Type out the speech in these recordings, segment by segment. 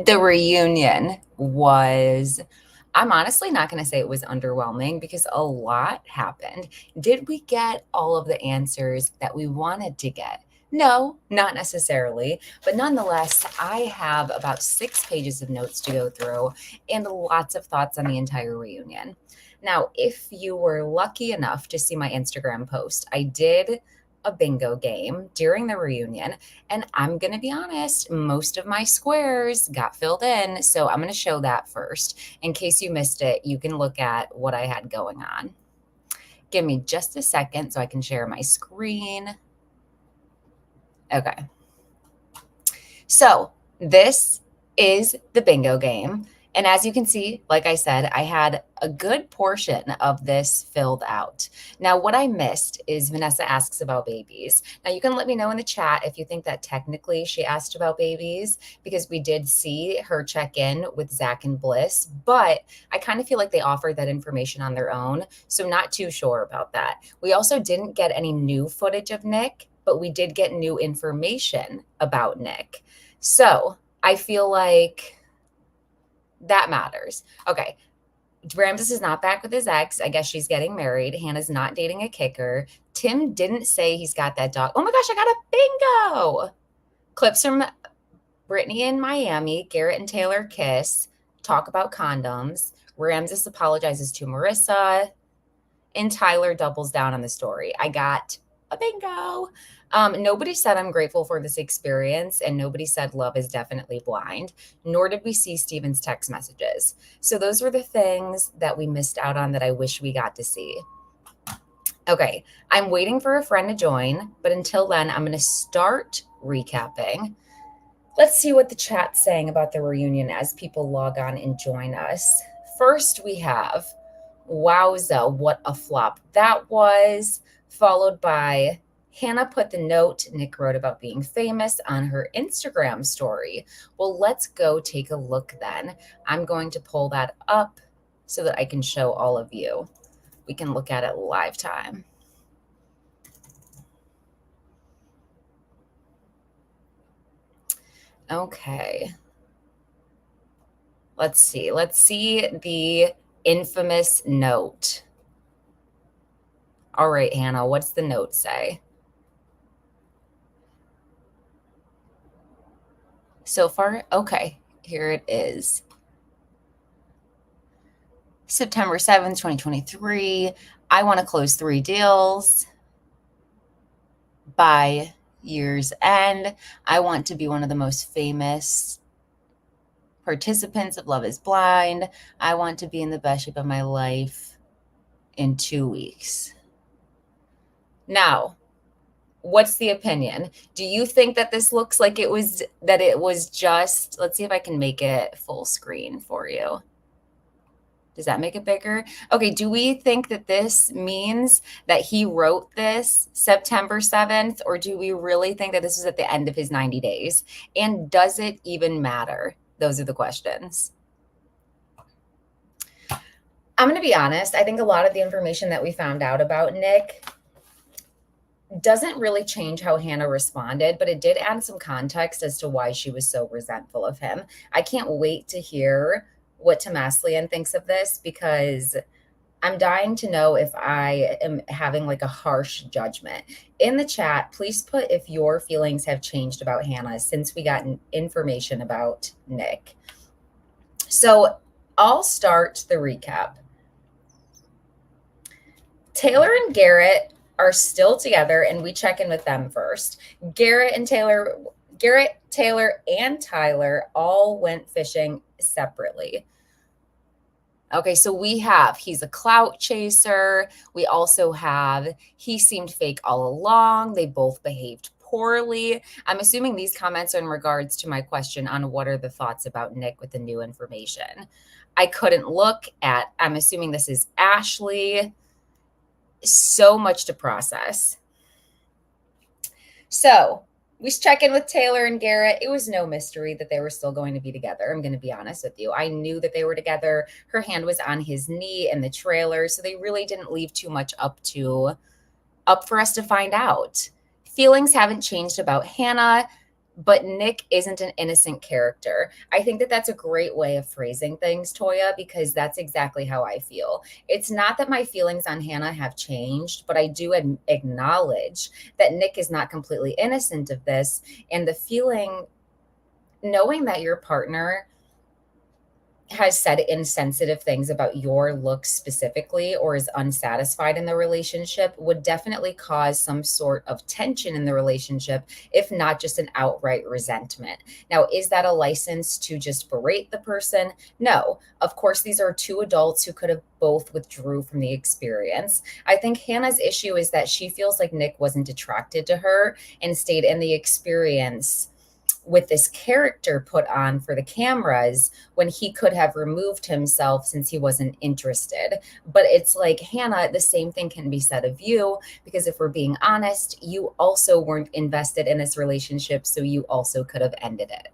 The reunion was, I'm honestly not going to say it was underwhelming because a lot happened. Did we get all of the answers that we wanted to get? No, not necessarily. But nonetheless, I have about 6 pages of notes to go through and lots of thoughts on the entire reunion. Now, if you were lucky enough to see my Instagram post, I did a bingo game during the reunion. And I'm going to be honest, most of my squares got filled in. So I'm going to show that first. In case you missed it, you can look at what I had going on. Give me just a second so I can share my screen. Okay. So this is the bingo game. And as you can see, like I said, I had a good portion of this filled out. Now, what I missed is Vanessa asks about babies. Now, you can let me know in the chat if you think that technically she asked about babies, because we did see her check in with Zach and Bliss, but I kind of feel like they offered that information on their own. So not too sure about that. We also didn't get any new footage of Nick, but we did get new information about Nick. So I feel like that matters. Okay. Ramses is not back with his ex. I guess she's getting married. Hannah's not dating a kicker. Tim didn't say he's got that dog. Oh my gosh, I got a bingo. Clips from Brittany in Miami. Garrett and Taylor kiss. Talk about condoms. Ramses apologizes to Marissa. And Tyler doubles down on the story. I got a bingo. Nobody said I'm grateful for this experience, and nobody said love is definitely blind, nor did we see Steven's text messages. So those were the things that we missed out on that I wish we got to see. Okay, I'm waiting for a friend to join, but until then, I'm going to start recapping. Let's see what the chat's saying about the reunion as people log on and join us. First, we have, wowza, what a flop that was, followed by, Hannah put the note Nick wrote about being famous on her Instagram story. Well, let's go take a look then. I'm going to pull that up so that I can show all of you. We can look at it live time. Okay. Let's see. Let's see the infamous note. All right, Hannah, what's the note say? So far, okay, here it is. September 7th, 2023. I want to close 3 deals by year's end. I want to be one of the most famous participants of Love is Blind. I want to be in the best shape of my life in 2 weeks. Now, what's the opinion? Do you think that this looks like it was just, let's see if I can make it full screen for you. Does that make it bigger? Okay, do we think that this means that he wrote this September 7th, or do we really think that this was at the end of his 90 days? And does it even matter? Those are the questions. I'm going to be honest. I think a lot of the information that we found out about Nick doesn't really change how Hannah responded, but it did add some context as to why she was so resentful of him. I can't wait to hear what Tomasilienne thinks of this, because I'm dying to know if I am having like a harsh judgment. In the chat, please put if your feelings have changed about Hannah since we got information about Nick. So I'll start the recap. Taylor and Garrett are still together, and we check in with them first. Garrett, Taylor, and Tyler all went fishing separately. Okay, so we have, he's a clout chaser. We also have, he seemed fake all along. They both behaved poorly. I'm assuming these comments are in regards to my question on what are the thoughts about Nick with the new information. I couldn't look at, I'm assuming this is Ashley. So much to process. So we check in with Taylor and Garrett. It was no mystery that they were still going to be together. I'm going to be honest with you. I knew that they were together. Her hand was on his knee in the trailer, so they really didn't leave too much up for us to find out. Feelings haven't changed about Hannah. but Nick isn't an innocent character. I think that that's a great way of phrasing things, Toya, because that's exactly how I feel. It's not that my feelings on Hannah have changed, but I do acknowledge that Nick is not completely innocent of this. And the feeling, knowing that your partner has said insensitive things about your looks specifically or is unsatisfied in the relationship would definitely cause some sort of tension in the relationship, if not just an outright resentment. Now, is that a license to just berate the person? No. Of course, these are two adults who could have both withdrew from the experience. I think Hannah's issue is that she feels like Nick wasn't attracted to her and stayed in the experience with this character put on for the cameras when he could have removed himself since he wasn't interested. But it's like, Hannah, the same thing can be said of you, because if we're being honest, you also weren't invested in this relationship, so you also could have ended it.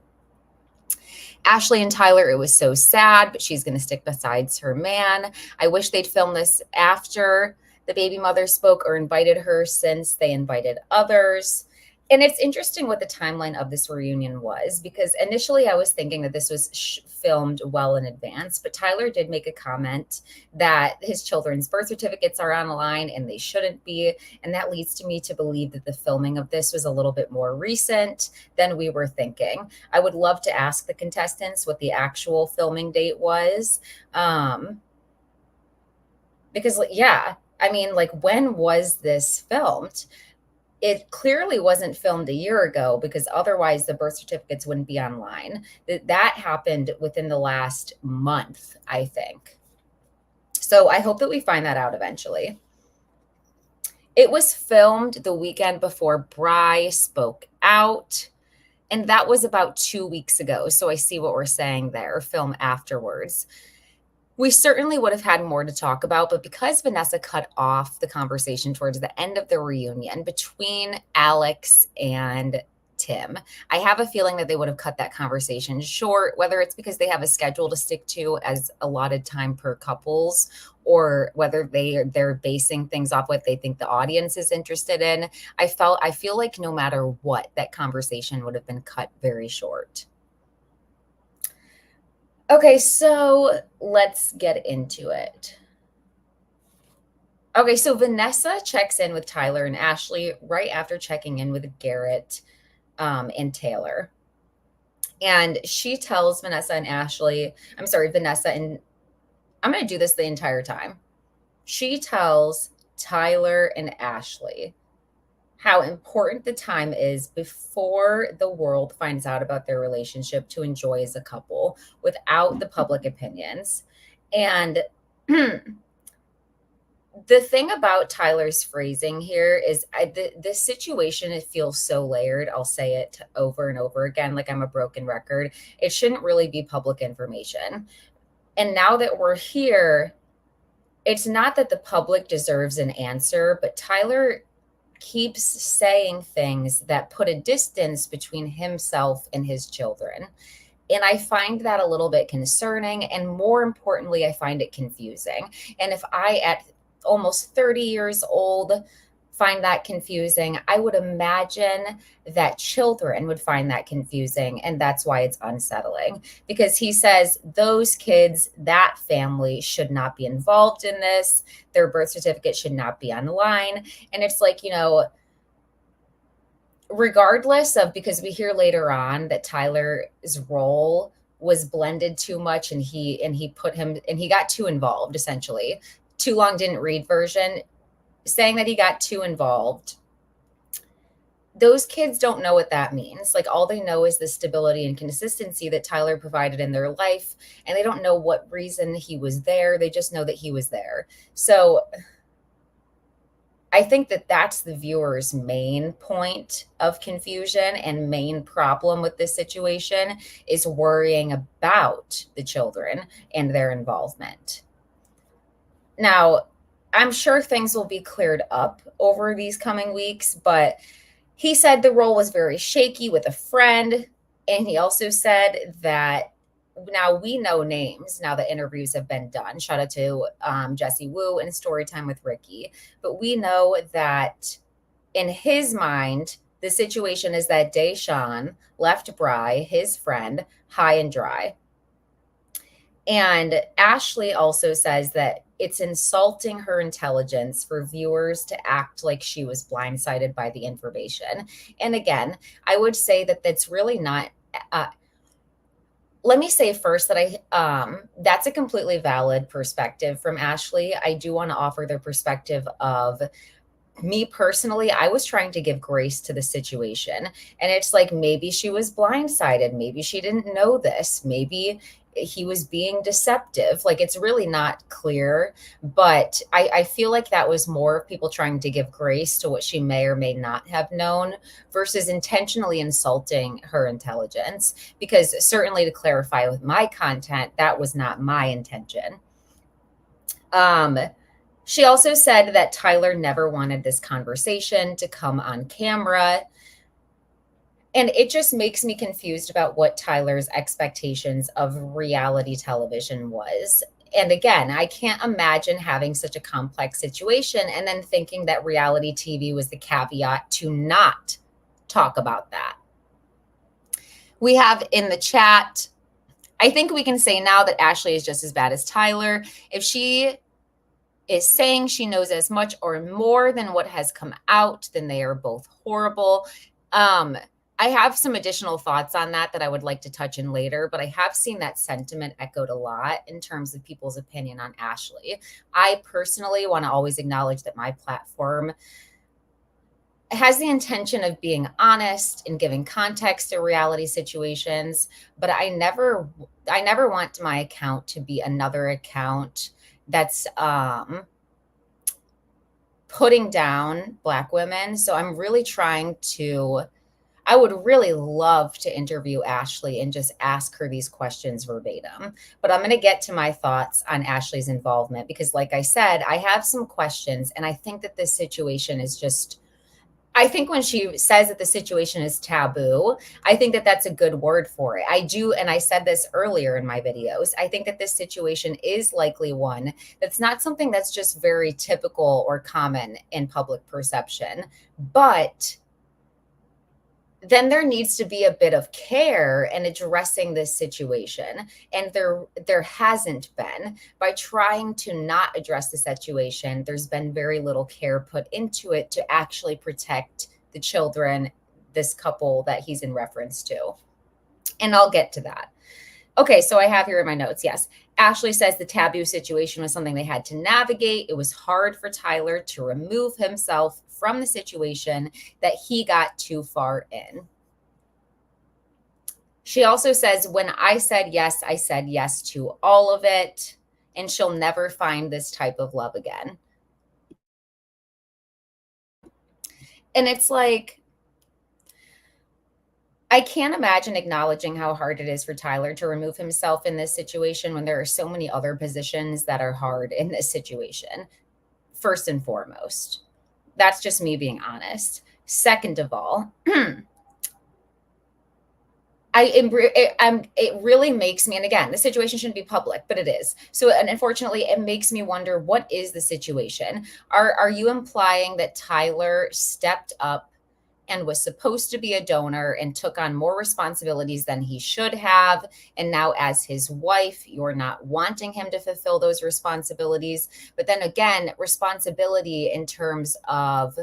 Ashley and Tyler, it was so sad, but she's going to stick beside her man. I wish they'd filmed this after the baby mother spoke or invited her, since they invited others. And it's interesting what the timeline of this reunion was, because initially I was thinking that this was filmed well in advance, but Tyler did make a comment that his children's birth certificates are online and they shouldn't be. And that leads me to believe that the filming of this was a little bit more recent than we were thinking. I would love to ask the contestants what the actual filming date was. Because, yeah, I mean, like, when was this filmed? It clearly wasn't filmed a year ago, because otherwise the birth certificates wouldn't be online. That happened within the last month, I think. So I hope that we find that out eventually. It was filmed the weekend before Bry spoke out, and that was about 2 weeks ago. So I see what we're saying there, film afterwards. We certainly would have had more to talk about, but because Vanessa cut off the conversation towards the end of the reunion between Alex and Tim, I have a feeling that they would have cut that conversation short, whether it's because they have a schedule to stick to as allotted time per couples, or whether they're basing things off what they think the audience is interested in. I feel like no matter what, that conversation would have been cut very short. Okay, so let's get into it. Okay, so Vanessa checks in with Tyler and Ashley right after checking in with Garrett and Taylor. And she tells Vanessa and I'm going to do this the entire time. She tells Tyler and Ashley how important the time is before the world finds out about their relationship to enjoy as a couple without the public opinions. And the thing about Tyler's phrasing here is the situation, it feels so layered. I'll say it over and over again, like I'm a broken record. It shouldn't really be public information. And now that we're here, it's not that the public deserves an answer, but Tyler keeps saying things that put a distance between himself and his children. And I find that a little bit concerning. And more importantly, I find it confusing. And if I, at almost 30 years old, find that confusing, I would imagine that children would find that confusing. And that's why it's unsettling, because he says those kids, that family should not be involved in this. Their birth certificate should not be online. And it's like, regardless of, because we hear later on that Tyler's role was blended too much, and he got too involved, essentially. Too long didn't read version, saying that he got too involved. Those kids don't know what that means. Like, all they know is the stability and consistency that Tyler provided in their life. And they don't know what reason he was there. They just know that he was there. So I think that that's the viewer's main point of confusion and main problem with this situation, is worrying about the children and their involvement. Now, I'm sure things will be cleared up over these coming weeks, but he said the role was very shaky with a friend. And he also said that now we know names now that interviews have been done. Shout out to Jesse Wu and Storytime with Ricky. But we know that in his mind, The situation is that Deshawn left Bry, his friend, high and dry. And Ashley also says that it's insulting her intelligence for viewers to act like she was blindsided by the information. And again, I would say that that's really not. Uh, Let me say first that that's a completely valid perspective from Ashley. I do want to offer the perspective of me personally. I was trying to give grace to the situation. And it's like maybe she was blindsided. Maybe she didn't know this. Maybe he was being deceptive. Like it's really not clear. But I feel like that was more of people trying to give grace to what she may or may not have known versus intentionally insulting her intelligence. Because certainly to clarify with my content, that was not my intention. She also said that Tyler never wanted this conversation to come on camera. And it just makes me confused about what Tyler's expectations of reality television was. And again, I can't imagine having such a complex situation and then thinking that reality TV was the caveat to not talk about that. We have in the chat, I think we can say now that Ashley is just as bad as Tyler. If she is saying she knows as much or more than what has come out, then they are both horrible. I have some additional thoughts on that I would like to touch in later, but I have seen that sentiment echoed a lot in terms of people's opinion on Ashley. I personally want to always acknowledge that my platform has the intention of being honest and giving context to reality situations, but I never want my account to be another account that's putting down Black women. So I'm really trying to, I would really love to interview Ashley and just ask her these questions verbatim. But I'm going to get to my thoughts on Ashley's involvement because, like I said, I have some questions. And I think that this situation is just, I think when she says that the situation is taboo, I think that that's a good word for it. I do. And I said this earlier in my videos. I think that this situation is likely one that's not something that's just very typical or common in public perception, but then there needs to be a bit of care in addressing this situation. And there hasn't been. By trying to not address the situation, there's been very little care put into it to actually protect the children, this couple that he's in reference to. And I'll get to that. Okay, so I have here in my notes, yes. Ashley says the taboo situation was something they had to navigate. It was hard for Tyler to remove himself from the situation that he got too far in. She also says, when I said yes to all of it, and she'll never find this type of love again. And it's like, I can't imagine acknowledging how hard it is for Tyler to remove himself in this situation when there are so many other positions that are hard in this situation. First and foremost, that's just me being honest. Second of all, it really makes me, and again, the situation shouldn't be public, but it is. So, and unfortunately, it makes me wonder, what is the situation? Are you implying that Tyler stepped up and was supposed to be a donor and took on more responsibilities than he should have? And now as his wife, you're not wanting him to fulfill those responsibilities. But then again, responsibility in terms of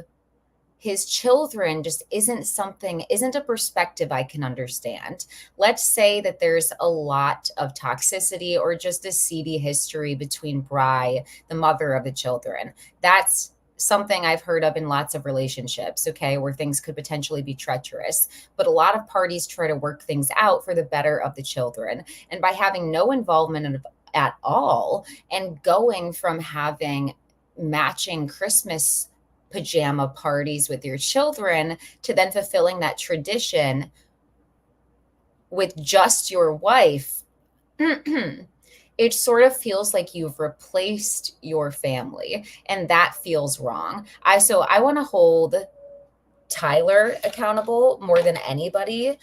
his children just isn't a perspective I can understand. Let's say that there's a lot of toxicity or just a seedy history between Bry, the mother of the children. That's something I've heard of in lots of relationships, okay, where things could potentially be treacherous. But a lot of parties try to work things out for the better of the children. And by having no involvement at all and going from having matching Christmas pajama parties with your children to then fulfilling that tradition with just your wife, it sort of feels like you've replaced your family, and that feels wrong. So I want to hold Tyler accountable more than anybody.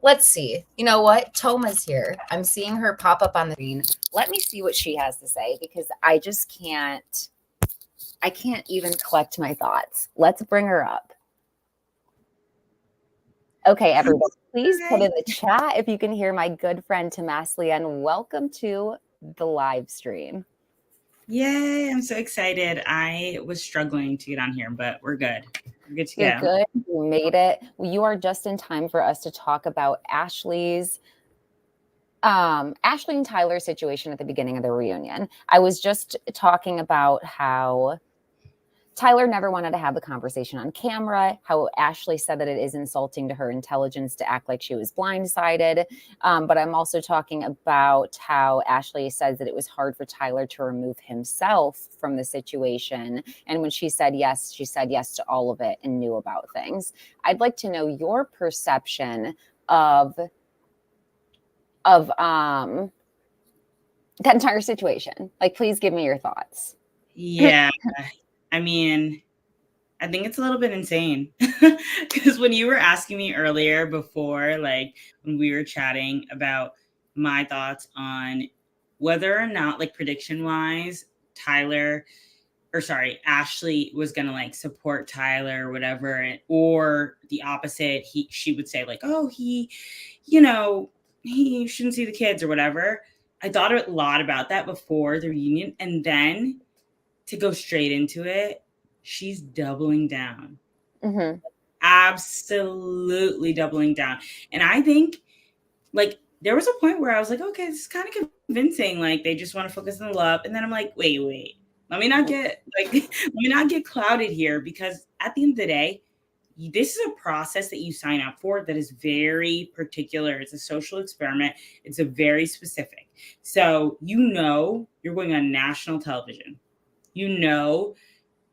Let's see. You know what? Toma's here. I'm seeing her pop up on the screen. Let me see what she has to say, because I can't even collect my thoughts. Let's bring her up. Okay, everybody, please put in the chat if you can hear my good friend Tomasilienne. Welcome to the live stream. Yay, I'm so excited. I was struggling to get on here, but we're good. We're good to You're go. good. You made it. You are just in time for us to talk about Ashley and Tyler's situation at the beginning of the reunion. I was just talking about how Tyler never wanted to have the conversation on camera, how Ashley said that it is insulting to her intelligence to act like she was blindsided. But I'm also talking about how Ashley says that it was hard for Tyler to remove himself from the situation. And when she said yes to all of it and knew about things. I'd like to know your perception of that entire situation. Like, please give me your thoughts. Yeah. I mean, I think it's a little bit insane because when you were asking me earlier before, like when we were chatting about my thoughts on whether or not, like prediction wise, Ashley was gonna like support Tyler or whatever, or the opposite. She would say like, oh, you know, he shouldn't see the kids or whatever. I thought a lot about that before the reunion, and then to go straight into it, she's doubling down. Mm-hmm. Absolutely doubling down. And I think like there was a point where I was like, okay, this is kind of convincing. Like they just want to focus on the love. And then I'm like, wait. Let me not get clouded here, because at the end of the day, this is a process that you sign up for that is very particular. It's a social experiment. It's a very specific. So you're going on national television.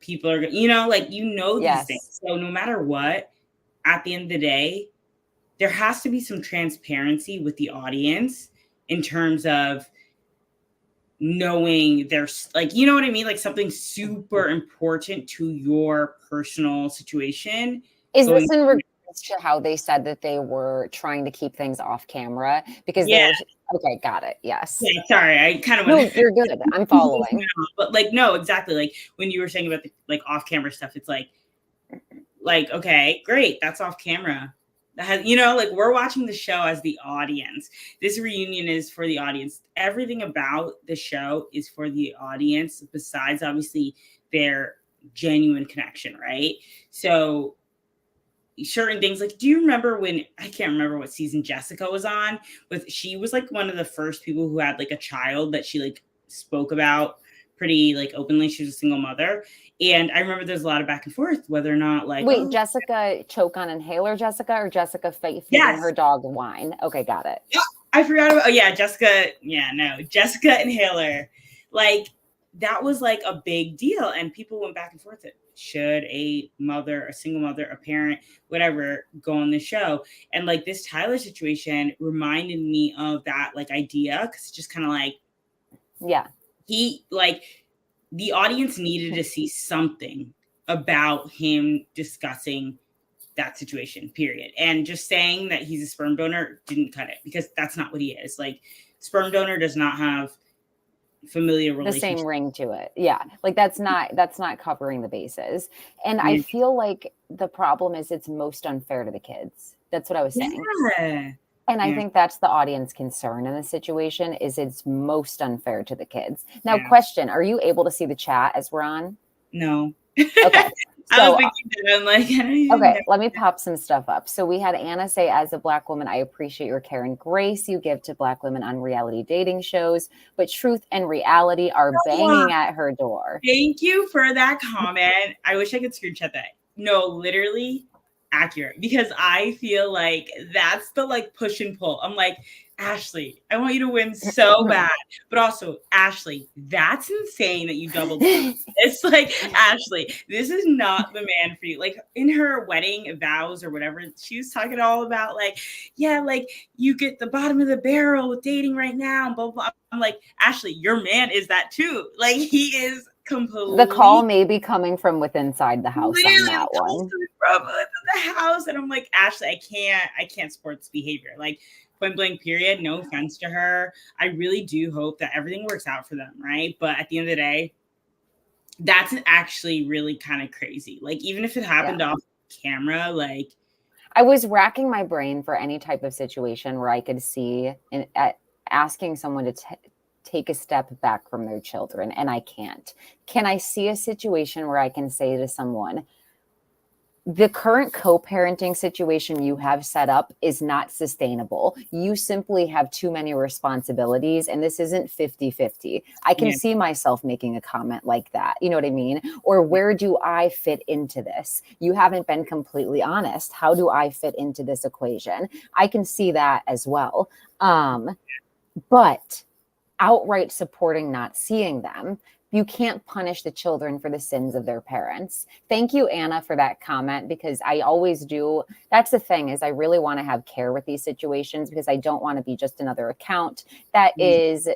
People are, these things. Yes. So no matter what, at the end of the day, there has to be some transparency with the audience in terms of knowing there's like, you know what I mean? Like something super important to your personal situation. Is this in regards to how they said that they were trying to keep things off camera? Because they were, okay, got it. Yes. Yeah, sorry, I kind of No, you're good. I'm following. But like, no, exactly. Like when you were saying about the like off camera stuff, it's like, okay, great, that's off camera. That has, like we're watching the show as the audience. This reunion is for the audience. Everything about the show is for the audience, besides obviously their genuine connection, right? So certain things, like, do you remember when, I can't remember what season Jessica was on, she was like one of the first people who had like a child that she like spoke about pretty like openly. She was a single mother, and I remember there's a lot of back and forth whether or not like, wait, Jessica choke on inhaler Jessica, or Jessica feeding her dog wine? Okay, got it. I forgot about, Jessica inhaler. Like that was like a big deal, and people went back and forth. Should a single mother, a parent, whatever, go on the show? And like this Tyler situation reminded me of that like idea, because it's just kind of like, yeah, he like the audience needed to see something about him discussing that situation, period. And just saying that he's a sperm donor didn't cut it, because that's not what he is. Like sperm donor does not have familiar relationship. The same ring to it. Yeah. Like that's not covering the bases. And I feel like the problem is it's most unfair to the kids. That's what I was saying. Yeah. And I think that's the audience concern in this situation, is it's most unfair to the kids. Now, question, are you able to see the chat as we're on? No. Okay. So, I was thinking that, I'm like, I don't even know. Let me pop some stuff up. So we had Anna say, as a Black woman, I appreciate your care and grace you give to Black women on reality dating shows, but truth and reality are banging at her door. Thank you for that comment. I wish I could screenshot that. No, literally accurate, because I feel like that's the like push and pull. I'm like, Ashley, I want you to win so bad, but also Ashley, that's insane that you doubled down. It's like, Ashley, this is not the man for you. Like in her wedding vows or whatever, she was talking all about like, yeah, like you get the bottom of the barrel with dating right now, blah, blah. I'm like, Ashley, your man is that too. Like he is completely. The call may be coming from within inside the house on that one. From the house, and I'm like, Ashley, I can't support this behavior. Like point blank, period. No offense to her. I really do hope that everything works out for them, right? But at the end of the day, that's actually really kind of crazy. Like even if it happened off camera, like I was racking my brain for any type of situation where I could see asking someone to take a step back from their children, and I can't. Can I see a situation where I can say to someone, the current co-parenting situation you have set up is not sustainable. You simply have too many responsibilities, and this isn't 50-50. I can see myself making a comment like that. You know what I mean? Or where do I fit into this? You haven't been completely honest. How do I fit into this equation? I can see that as well. But outright supporting not seeing them, you can't punish the children for the sins of their parents. Thank you, Anna, for that comment, because I always do. That's the thing, is I really want to have care with these situations, because I don't want to be just another account that is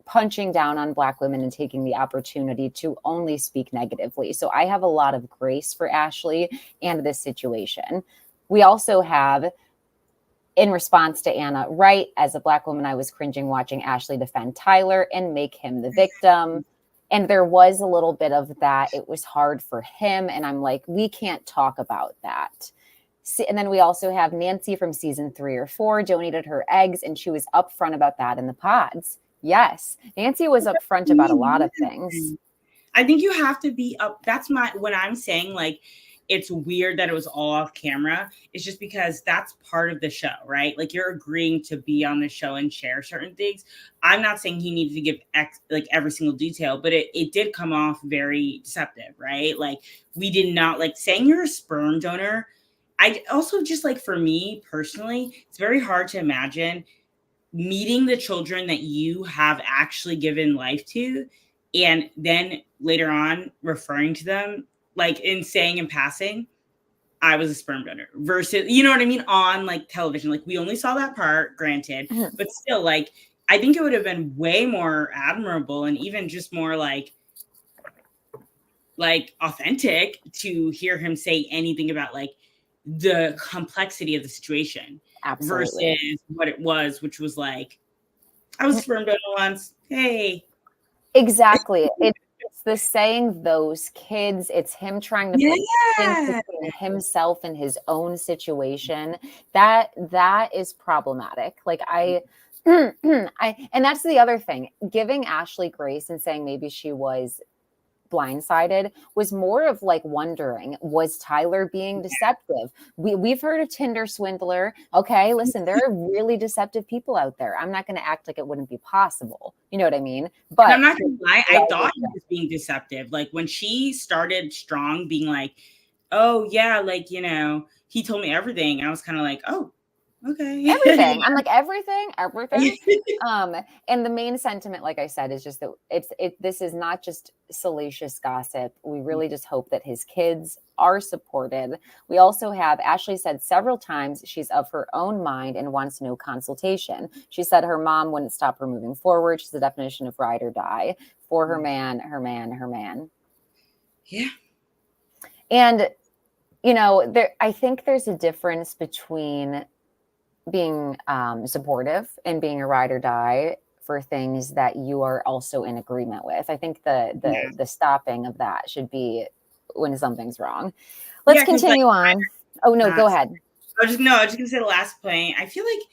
punching down on Black women and taking the opportunity to only speak negatively. So I have a lot of grace for Ashley and this situation. We also have, in response to Anna, right, as a Black woman, I was cringing watching Ashley defend Tyler and make him the victim. And there was a little bit of that. It was hard for him. And I'm like, we can't talk about that. And then we also have Nancy from season 3 or 4 donated her eggs, and she was upfront about that in the pods. Yes, Nancy was upfront about a lot of things. I think you have to be up. That's when I'm saying, like, it's weird that it was all off camera. It's just because that's part of the show, right? Like, you're agreeing to be on the show and share certain things. I'm not saying he needed to give every single detail, but it did come off very deceptive, right? Like, we did not, like, saying you're a sperm donor. I also just, like, for me personally, it's very hard to imagine meeting the children that you have actually given life to, and then later on referring to them, like, in saying in passing, I was a sperm donor, versus, you know what I mean, on, like, television. Like, we only saw that part, granted, but still, like, I think it would have been way more admirable and even just more like authentic to hear him say anything about, like, the complexity of the situation. Absolutely. Versus what it was, which was like, I was a sperm donor once. Hey. Exactly. It's the saying those kids, it's him trying to put distance between himself and his own situation. That is problematic. Like, and that's the other thing. Giving Ashley grace and saying maybe she was blindsided was more of like wondering, was Tyler being deceptive? We've heard of Tinder swindler. Okay, listen, there are really deceptive people out there. I'm not going to act like it wouldn't be possible. You know what I mean? But I'm not going to lie, I thought he was being deceptive. Like, when she started strong, being like, oh yeah, like, you know, he told me everything, I was kind of like, oh, okay. Everything. I'm like, everything. And the main sentiment, like I said, is just that this is not just salacious gossip. We really just hope that his kids are supported. We also have, Ashley said several times she's of her own mind and wants no consultation. She said her mom wouldn't stop her moving forward. She's the definition of ride or die for her man, her man, her man. Yeah. And, you know, I think there's a difference between being supportive and being a ride or die for things that you are also in agreement with. I think the stopping of that should be when something's wrong. Let's continue on. Oh no, go ahead. I was just gonna say the last point. I feel like,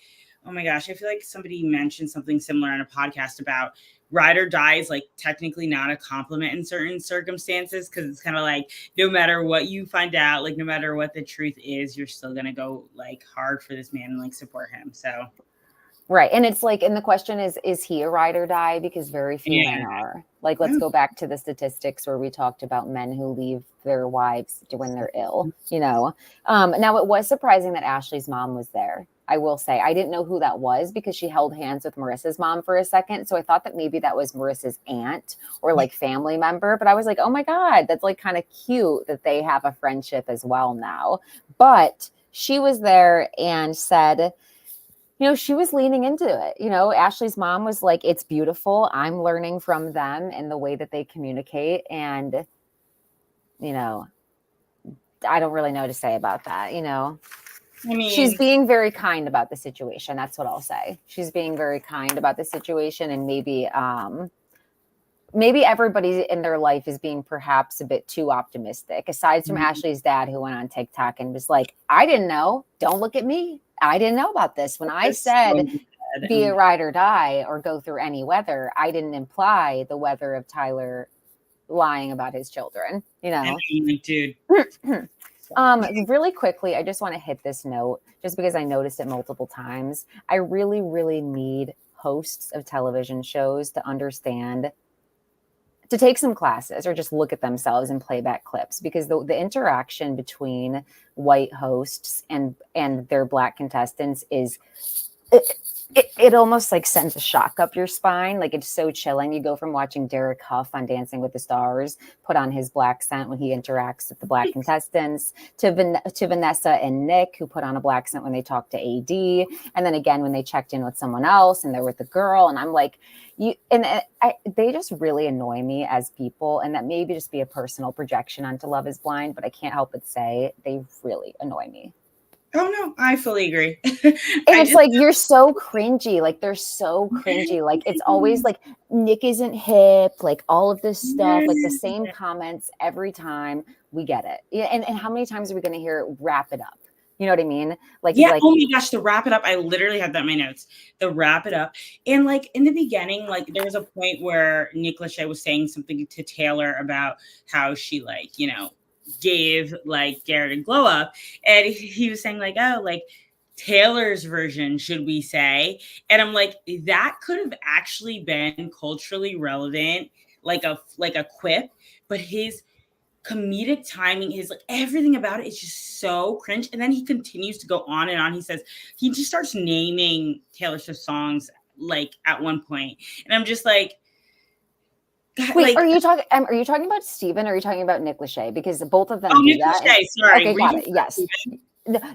oh my gosh, I feel like somebody mentioned something similar on a podcast about ride or die is, like, technically not a compliment in certain circumstances, because it's kind of like, no matter what you find out, like, no matter what the truth is, you're still gonna go, like, hard for this man and, like, support him. So right. And it's like, and the question is he a ride or die? Because very few men are. Like, let's go back to the statistics where we talked about men who leave their wives when they're ill, you know. Now, it was surprising that Ashley's mom was there. I will say, I didn't know who that was because she held hands with Marissa's mom for a second. So I thought that maybe that was Marissa's aunt or, like, family member. But I was like, oh my God, that's, like, kind of cute that they have a friendship as well now. But she was there and said, you know, she was leaning into it. You know, Ashley's mom was like, it's beautiful. I'm learning from them and the way that they communicate. And, you know, I don't really know what to say about that. You know, I mean, she's being very kind about the situation. That's what I'll say. She's being very kind about the situation, and maybe maybe everybody in their life is being perhaps a bit too optimistic, aside from Ashley's dad, who went on TikTok and was like, I didn't know. Don't look at me. I didn't know about this. When I said be a ride or die or go through any weather, I didn't imply the weather of Tyler lying about his children, you know? I mean, like, dude. Really quickly, I just want to hit this note just because I noticed it multiple times. I really, really need hosts of television shows to understand, to take some classes or just look at themselves and play back clips, because the interaction between white hosts and their Black contestants is it almost like sends a shock up your spine. Like, it's so chilling. You go from watching Derek Huff on Dancing with the Stars put on his black scent when he interacts with the Black contestants, to Vanessa and Nick, who put on a black scent when they talked to AD, and then again when they checked in with someone else and they're with the girl. And I'm like, they just really annoy me as people, and that maybe just be a personal projection onto Love is Blind, but I can't help but say they really annoy me. Oh no, I fully agree. And it's like, you're so cringy. Like, they're so cringy. Like, it's always like Nick isn't hip, like all of this stuff, like the same comments every time. We get it. Yeah. And how many times are we going to hear it? Wrap it up? You know what I mean? Like, yeah. Like, oh my gosh, the wrap it up. I literally had that in my notes. The wrap it up. And like in the beginning, like there was a point where Nick Lachey was saying something to Taylor about how she, like, you know, gave like Garrett a glow up, and he was saying like, oh, like Taylor's version, should we say? And I'm like, that could have actually been culturally relevant, like a quip, but his comedic timing, his like everything about it is just so cringe. And then he continues to go on and on. He says, he just starts naming Taylor Swift songs like at one point, and I'm just like, God, wait, like, are you talking about Steven, or are you talking about Nick Lachey? Because both of them do Nick that. Lachey, sorry. Okay, got it. Yes.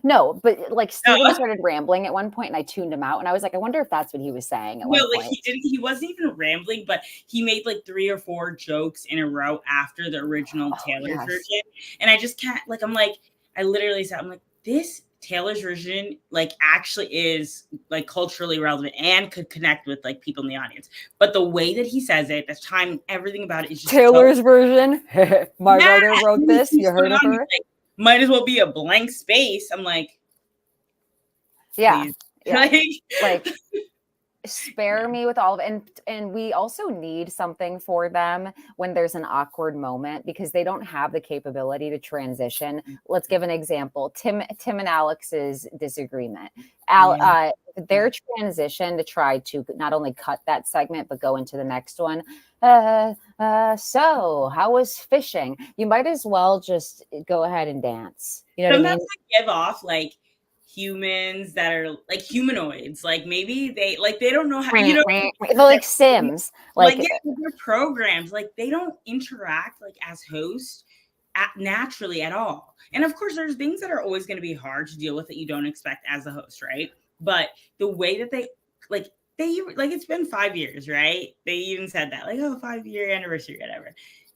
No, but like Steven started rambling at one point, and I tuned him out, and I was like, I wonder if that's what he was saying at one point. He wasn't even rambling, but he made like 3 or 4 jokes in a row after the original Taylor version. And I just can't, like, I'm like, I literally said, I'm like, this Taylor's version like actually is like culturally relevant and could connect with like people in the audience. But the way that he says it, the time, everything about it is just Taylor's version. My writer wrote this. You heard of her? Like, might as well be a blank space. I'm like, yeah. Like spare me with all of it. And we also need something for them when there's an awkward moment, because they don't have the capability to transition. Let's give an example. Tim and Alex's disagreement. Their transition to try to not only cut that segment but go into the next one. So how was fishing? You might as well just go ahead and dance. You know sometimes what I mean? Give off like humans that are like humanoids, like maybe they don't know how, you know, they're like Sims, like yeah, they're programs, like they don't interact like as hosts naturally at all. And of course there's things that are always going to be hard to deal with that you don't expect as a host, right? But the way that they it's been 5 years, right? They even said that, like, oh, 5-year anniversary, whatever.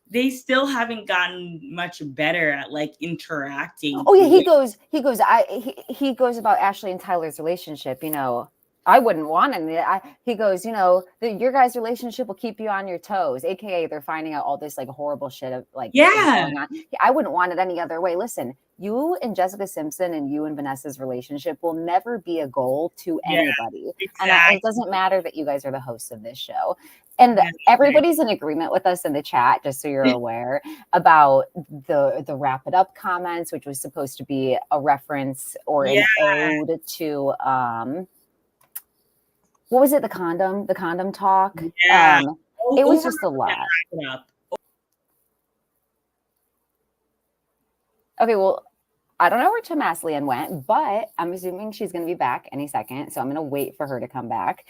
They still haven't gotten much better at like interacting. Oh yeah, he goes about Ashley and Tyler's relationship. You know, I wouldn't want any. He goes, you know, your guys' relationship will keep you on your toes. AKA, they're finding out all this like horrible shit of like going on. I wouldn't want it any other way. Listen, you and Jessica Simpson and you and Vanessa's relationship will never be a goal to anybody. Exactly. And it doesn't matter that you guys are the hosts of this show. And everybody's in agreement with us in the chat, just so you're aware, about the wrap it up comments, which was supposed to be a reference or an ode to what was it? The condom talk. Yeah. It was just a lot. Okay, well, I don't know where Tomasilienne went, but I'm assuming she's going to be back any second. So I'm going to wait for her to come back.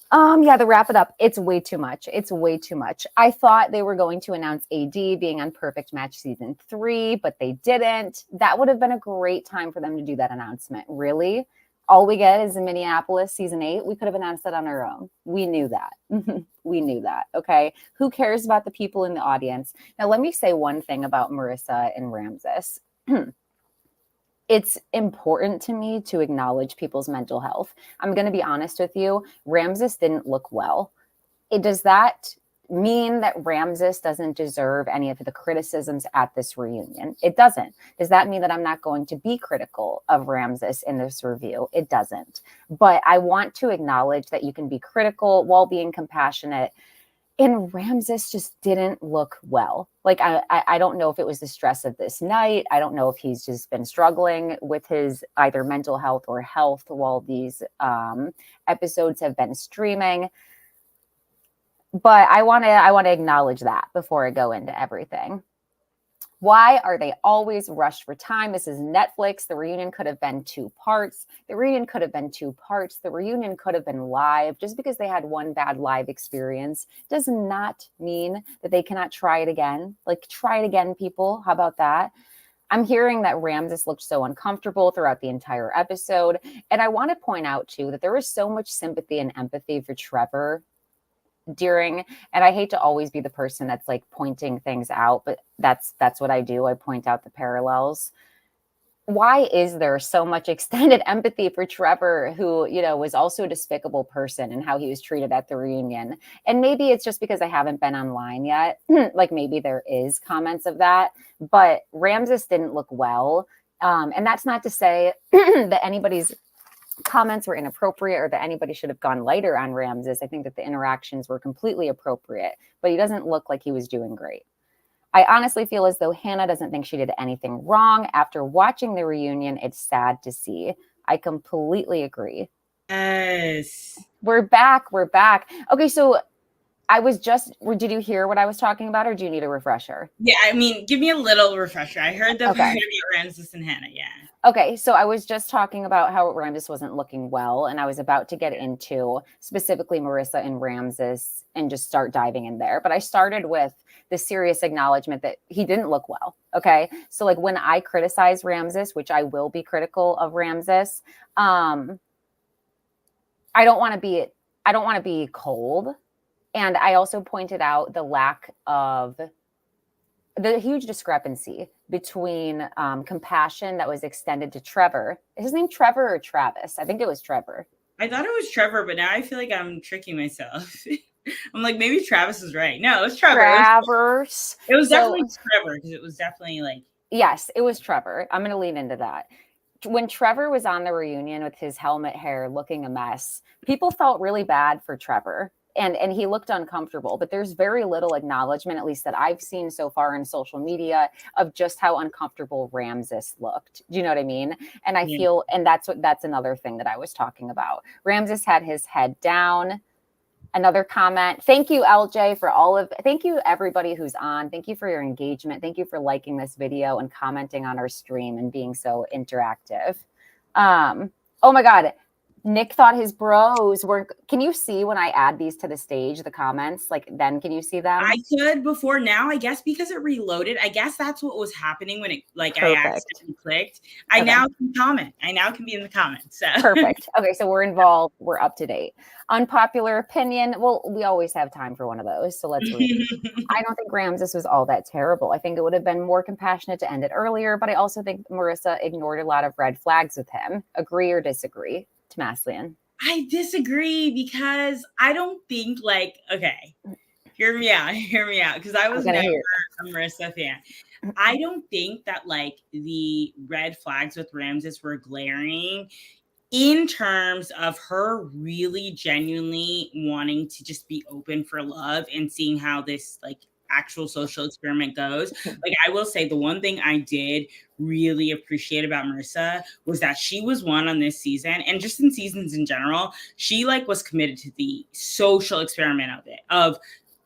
The wrap it up. It's way too much. It's way too much. I thought they were going to announce AD being on Perfect Match season 3, but they didn't. That would have been a great time for them to do that announcement. Really? All we get is in Minneapolis season 8. We could have announced that on our own. We knew that. We knew that. Okay. Who cares about the people in the audience? Now, let me say one thing about Marissa and Ramses. It's important to me to acknowledge people's mental health. I'm going to be honest with you. Ramses didn't look well. Does that mean that Ramses doesn't deserve any of the criticisms at this reunion. It doesn't. Does that mean that I'm not going to be critical of Ramses in this review? It doesn't. But I want to acknowledge that you can be critical while being compassionate. And Ramses just didn't look well. Like, I don't know if it was the stress of this night. I don't know if he's just been struggling with his either mental health or health while these episodes have been streaming. But I want to acknowledge that before I go into everything. Why are they always rushed for time? This is Netflix. The reunion could have been 2 parts. The reunion could have been 2 parts. The reunion could have been live. Just because they had one bad live experience does not mean that they cannot try it again. Like, try it again, people. How about that? I'm hearing that Ramses looked so uncomfortable throughout the entire episode. And I want to point out, too, that there was so much sympathy and empathy for Trevor during, and I hate to always be the person that's like pointing things out, but that's what I do. I point out the parallels. Why is there so much extended empathy for Trevor, who, you know, was also a despicable person and how he was treated at the reunion? And maybe it's just because I haven't been online yet. Like, maybe there is comments of that, but Ramses didn't look well. And that's not to say that anybody's comments were inappropriate or that anybody should have gone lighter on Ramses. I think that the interactions were completely appropriate, but he doesn't look like he was doing great. I honestly feel as though Hannah doesn't think she did anything wrong. After watching the reunion, it's sad to see. I completely agree. Yes. We're back. We're back. Okay, so did you hear what I was talking about, or do you need a refresher? Yeah, I mean, give me a little refresher. I heard the Okay. part about Ramses and Hannah, yeah. Okay, so I was just talking about how Ramses wasn't looking well, and I was about to get into specifically Marissa and Ramses and just start diving in there. But I started with the serious acknowledgement that he didn't look well. Okay, so like when I criticize Ramses, which I will be critical of Ramses, I don't want to be cold. And I also pointed out the huge discrepancy between compassion that was extended to Trevor. Is his name Trevor or Travis? I think it was Trevor. I thought it was Trevor, but now I feel like I'm tricking myself. I'm like, maybe Travis is right. No, it was Trevor. It was definitely Trevor, because it was definitely like... Yes, it was Trevor. I'm going to lean into that. When Trevor was on the reunion with his helmet hair looking a mess, people felt really bad for Trevor. And he looked uncomfortable, but there's very little acknowledgement, at least that I've seen so far in social media, of just how uncomfortable Ramses looked. Do you know what I mean? And I feel, and that's another thing that I was talking about. Ramses had his head down. Another comment. Thank you, LJ, thank you everybody who's on. Thank you for your engagement. Thank you for liking this video and commenting on our stream and being so interactive. Oh my God. Nick thought his bros weren't. Can you see when I add these to the stage, the comments? Like, then can you see them? I could before. Now, I guess because it reloaded, I guess that's what was happening when it, like, Perfect. I accidentally clicked. I now can comment. I now can be in the comments. So. Perfect. Okay, so we're involved. We're up to date. Unpopular opinion. Well, we always have time for one of those, so let's read. I don't think Ramses was all that terrible. I think it would have been more compassionate to end it earlier, but I also think Marissa ignored a lot of red flags with him. Agree or disagree? Tomasilienne. I disagree, because I don't think, like, okay, hear me out, because I was never a Marissa fan. I don't think that, like, the red flags with Ramses were glaring in terms of her really genuinely wanting to just be open for love and seeing how this, like, actual social experiment goes. Like, I will say the one thing I did really appreciate about Marissa was that she was one on this season, and just in seasons in general, she like was committed to the social experiment of it, of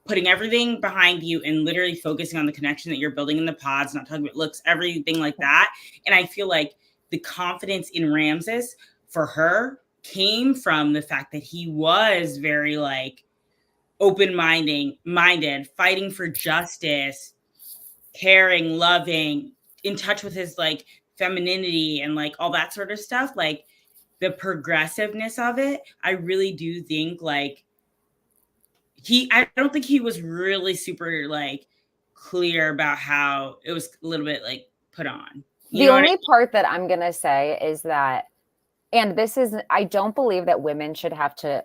putting everything behind you and literally focusing on the connection that you're building in the pods, not talking about looks, everything like that. And I feel like the confidence in Ramses for her came from the fact that he was very like open-minded, fighting for justice, caring, loving, in touch with his like femininity and like all that sort of stuff. Like the progressiveness of it, I really do think like I don't think he was really super like clear about how it was a little bit like put on. The only part that I'm going to say is that, and this is, I don't believe that women should have to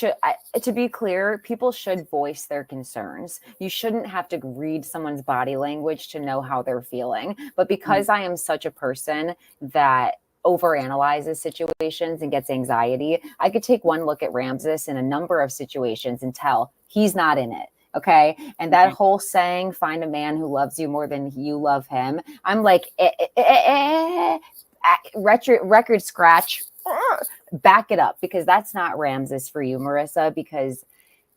to be clear, people should voice their concerns. You shouldn't have to read someone's body language to know how they're feeling. But because I am such a person that overanalyzes situations and gets anxiety, I could take one look at Ramses in a number of situations and tell he's not in it. Okay. And that whole saying, find a man who loves you more than you love him. I'm like, record scratch, back it up, because that's not Ramses for you, Marissa, because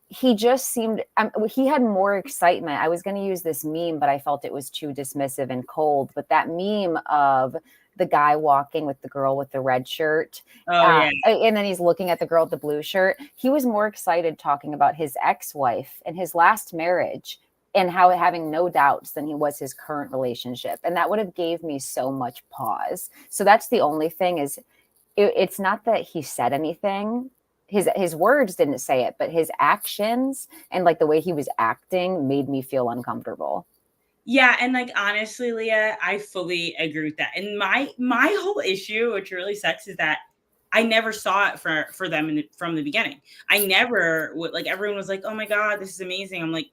he just seemed, he had more excitement. I was going to use this meme, but I felt it was too dismissive and cold. But that meme of the guy walking with the girl with the red shirt, and then he's looking at the girl with the blue shirt. He was more excited talking about his ex-wife and his last marriage and how having no doubts than he was his current relationship. And that would have gave me so much pause. So that's the only thing is it's not that he said anything. His words didn't say it, but his actions and like the way he was acting made me feel uncomfortable. Yeah, and like honestly, Leah, I fully agree with that. And my whole issue, which really sucks, is that I never saw it for them from the beginning. I never would, like, everyone was like, "Oh my god, this is amazing." I'm like,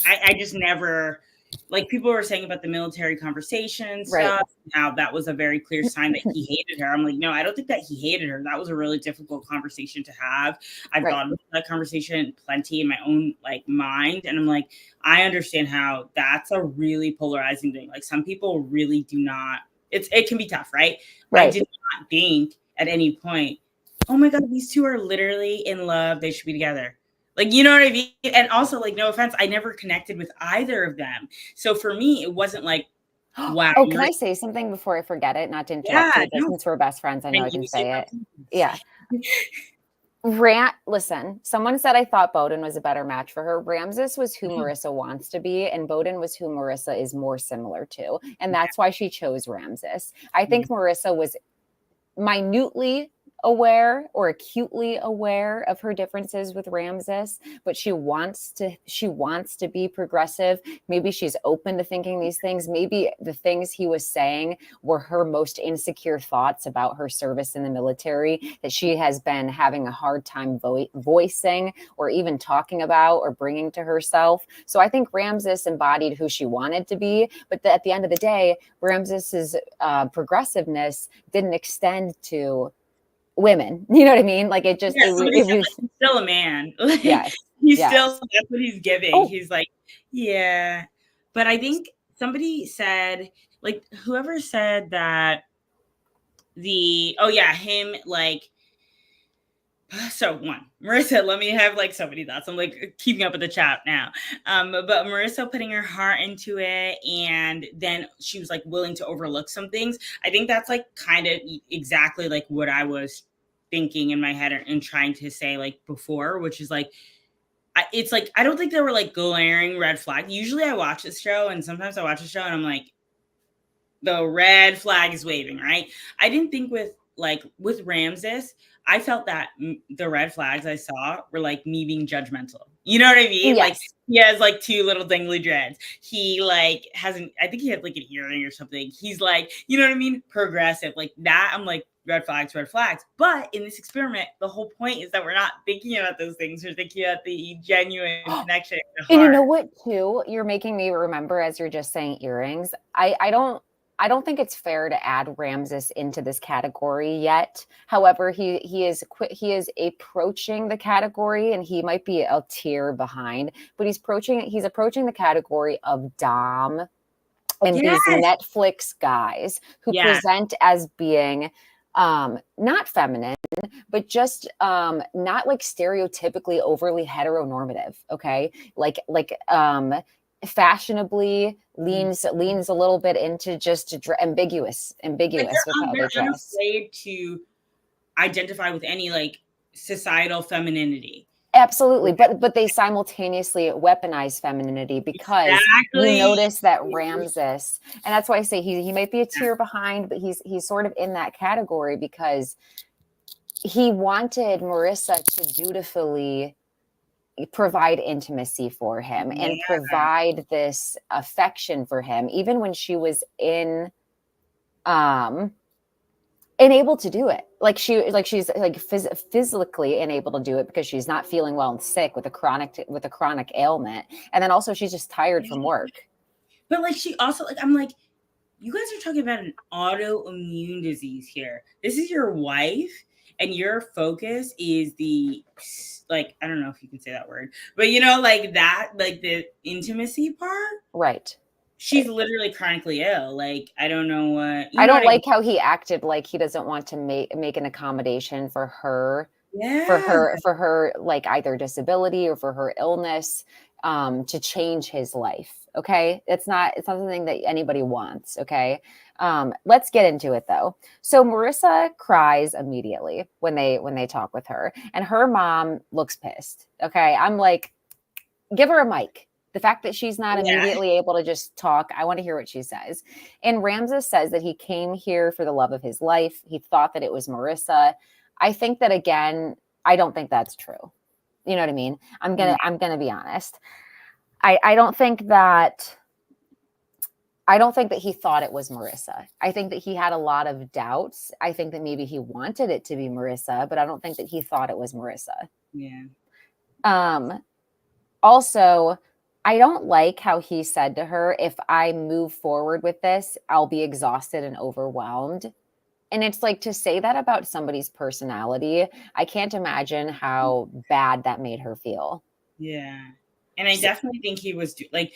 I just never, like, people were saying about the military conversation stuff, how that was a very clear sign that he hated her. I'm like, no, I don't think that he hated her. That was a really difficult conversation to have. I've thought about that conversation plenty in my own like mind. And I'm like, I understand how that's a really polarizing thing. Like some people really do not, it can be tough, right? I did not think at any point, oh my God, these two are literally in love. They should be together. Like, you know what I mean? And also, like, no offense, I never connected with either of them. So for me, it wasn't like, wow. Oh, can I say something before I forget it? Not to interrupt you, but since we're best friends, I know I can say it. Yeah. Listen, someone said I thought Bowden was a better match for her. Ramses was who Marissa wants to be, and Bowden was who Marissa is more similar to. And that's why she chose Ramses. I think Marissa was minutely aware or acutely aware of her differences with Ramses, but she wants to be progressive. Maybe she's open to thinking these things. Maybe the things he was saying were her most insecure thoughts about her service in the military that she has been having a hard time voicing or even talking about or bringing to herself. So I think Ramses embodied who she wanted to be, but at the end of the day, Ramses's progressivenve didn't extend to women. You know what I mean? Like it just, it was like, he's still a man. Like, still, that's what he's giving. He's like, yeah. But I think somebody said, like, whoever said that him, like, so one, Marissa, let me have like so many thoughts. I'm like keeping up with the chat now. But Marissa putting her heart into it, and then she was like willing to overlook some things. I think that's like kind of exactly like what I was thinking in my head and trying to say like before, which is like, it's like, I don't think there were like glaring red flags. Usually I watch this show and sometimes I watch the show and I'm like, the red flag is waving, right? I didn't think with Ramses, I felt that the red flags I saw were like me being judgmental. You know what I mean? Like he has like two little dingly dreads. He like hasn't, I think he had like an earring or something. He's like, you know what I mean? Progressive like that. I'm like, red flags, red flags. But in this experiment, the whole point is that we're not thinking about those things. We're thinking about the genuine connection. And you know what, too? You're making me remember as you're just saying earrings. I don't think it's fair to add Ramses into this category yet. However, he is approaching the category, and he might be a tier behind, but he's approaching the category of Dom and these Netflix guys who present as being not feminine, but just not like stereotypically overly heteronormative. Okay, like fashionably leans a little bit into just ambiguous like with how they dress. Unafraid to identify with any like societal femininity. Absolutely, but they simultaneously weaponize femininity because you notice that Ramses, and that's why I say he might be a tier behind, but he's sort of in that category because he wanted Marissa to dutifully provide intimacy for him and provide this affection for him, even when she was in and able to do it. She's physically unable to do it because she's not feeling well and sick with a chronic ailment. And then also she's just tired from work. But like she also like I'm like, you guys are talking about an autoimmune disease here. This is your wife, and your focus is the like, I don't know if you can say that word, but you know, like that, like the intimacy part. Right. She's literally chronically ill. Like, I don't know what I don't like how he acted like he doesn't want to make an accommodation for her, Yeah. for her like either disability or for her illness, to change his life. Okay. It's not something that anybody wants. Okay. Let's get into it though. So Marissa cries immediately when they talk with her, and her mom looks pissed. Okay. I'm like, give her a mic. The fact that she's not immediately able to just talk, I want to hear what she says. And Ramses says that he came here for the love of his life. He thought that it was Marissa. I think that, again, I don't think that's true. You know what I mean? I'm gonna be honest. I don't think that he thought it was Marissa. I think that he had a lot of doubts. I think that maybe he wanted it to be Marissa, but I don't think that he thought it was Marissa. Yeah. Also, I don't like how he said to her, if I move forward with this, I'll be exhausted and overwhelmed. And it's like, to say that about somebody's personality, I can't imagine how bad that made her feel. Yeah. And I definitely think he was like,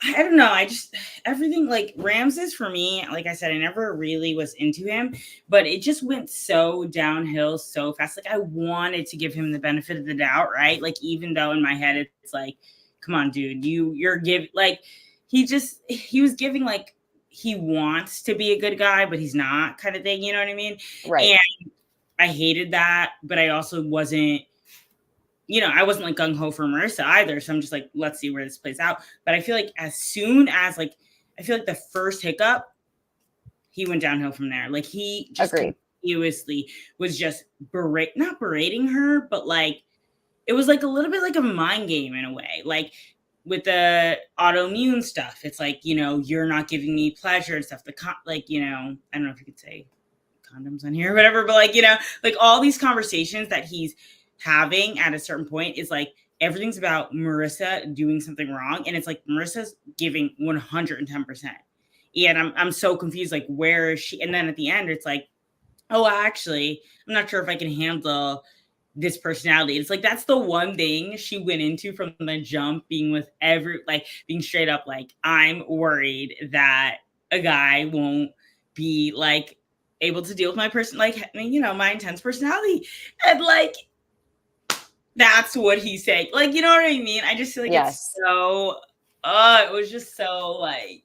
I don't know. I just, everything like Ramses for me, like I said, I never really was into him, but it just went so downhill so fast. Like I wanted to give him the benefit of the doubt, right? Like, even though in my head, it's like, come on, dude, you're giving, like, he was giving like, he wants to be a good guy, but he's not, kind of thing. You know what I mean? Right. And I hated that, but I also wasn't, you know, I wasn't like gung ho for Marissa either. So I'm just like, let's see where this plays out. But I feel like as soon as like, I feel like the first hiccup, he went downhill from there. Like he just continuously was just not berating her, but like, it was like a little bit like a mind game in a way. Like with the autoimmune stuff, it's like, you know, you're not giving me pleasure and stuff. Like, you know, I don't know if you could say condoms on here or whatever, but like, you know, like all these conversations that he's having at a certain point is like, everything's about Marissa doing something wrong. And it's like, Marissa's giving 110%. And I'm so confused. Like, where is she? And then at the end, it's like, oh, actually, I'm not sure if I can handle this personality. It's like, that's the one thing she went into from the jump, being with being straight up like, I'm worried that a guy won't be like able to deal with my person, like, you know, my intense personality. And like, that's what he's saying. Like, you know what I mean? I just feel like it's so, it was just so like,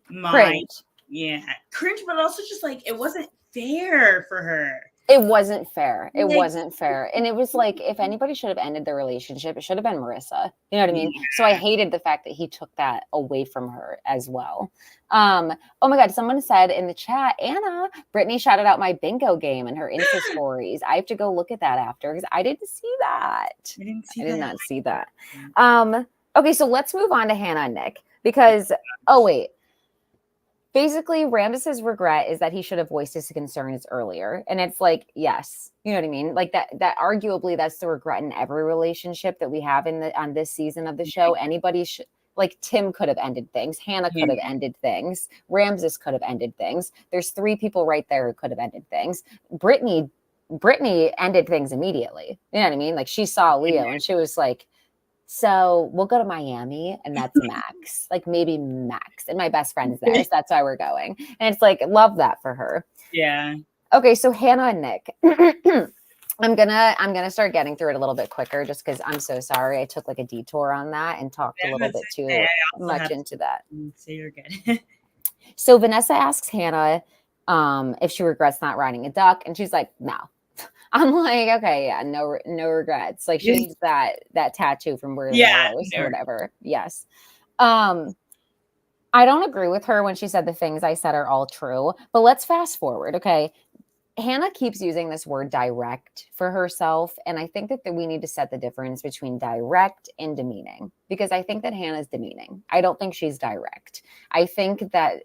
cringe. Yeah, cringe, but also just like, it wasn't fair for her. It wasn't fair. It wasn't fair. And it was like, if anybody should have ended their relationship, it should have been Marissa. You know what I mean? Yeah. So I hated the fact that he took that away from her as well. Oh my God. Someone said in the chat, Anna, Brittany shouted out my bingo game and her Insta stories. I have to go look at that after because I didn't see that. I did not see that. Okay. So let's move on to Hannah and Nick because, basically, Ramses's regret is that he should have voiced his concerns earlier. And it's like, yes, you know what I mean? Like that arguably that's the regret in every relationship that we have on this season of the show. Anybody like Tim could have ended things. Hannah could have ended things. Ramses could have ended things. There's 3 people right there who could have ended things. Brittany ended things immediately. You know what I mean? Like she saw Leo and she was like, so we'll go to Miami and that's Max, like maybe Max, and my best friend's there. So that's why we're going. And it's like, love that for her. Yeah. Okay. So Hannah and Nick, I'm gonna start getting through it a little bit quicker just because I'm so sorry. I took like a detour on that and talked a little bit too much into that. So you're good. So Vanessa asks Hannah if she regrets not riding a duck. And she's like, no. I'm like, okay, yeah, no regrets. Like she needs that tattoo from where or whatever. Yes. I don't agree with her when she said the things I said are all true, but let's fast forward. Okay. Hannah keeps using this word direct for herself. And I think that we need to set the difference between direct and demeaning, because I think that Hannah's demeaning. I don't think she's direct. I think that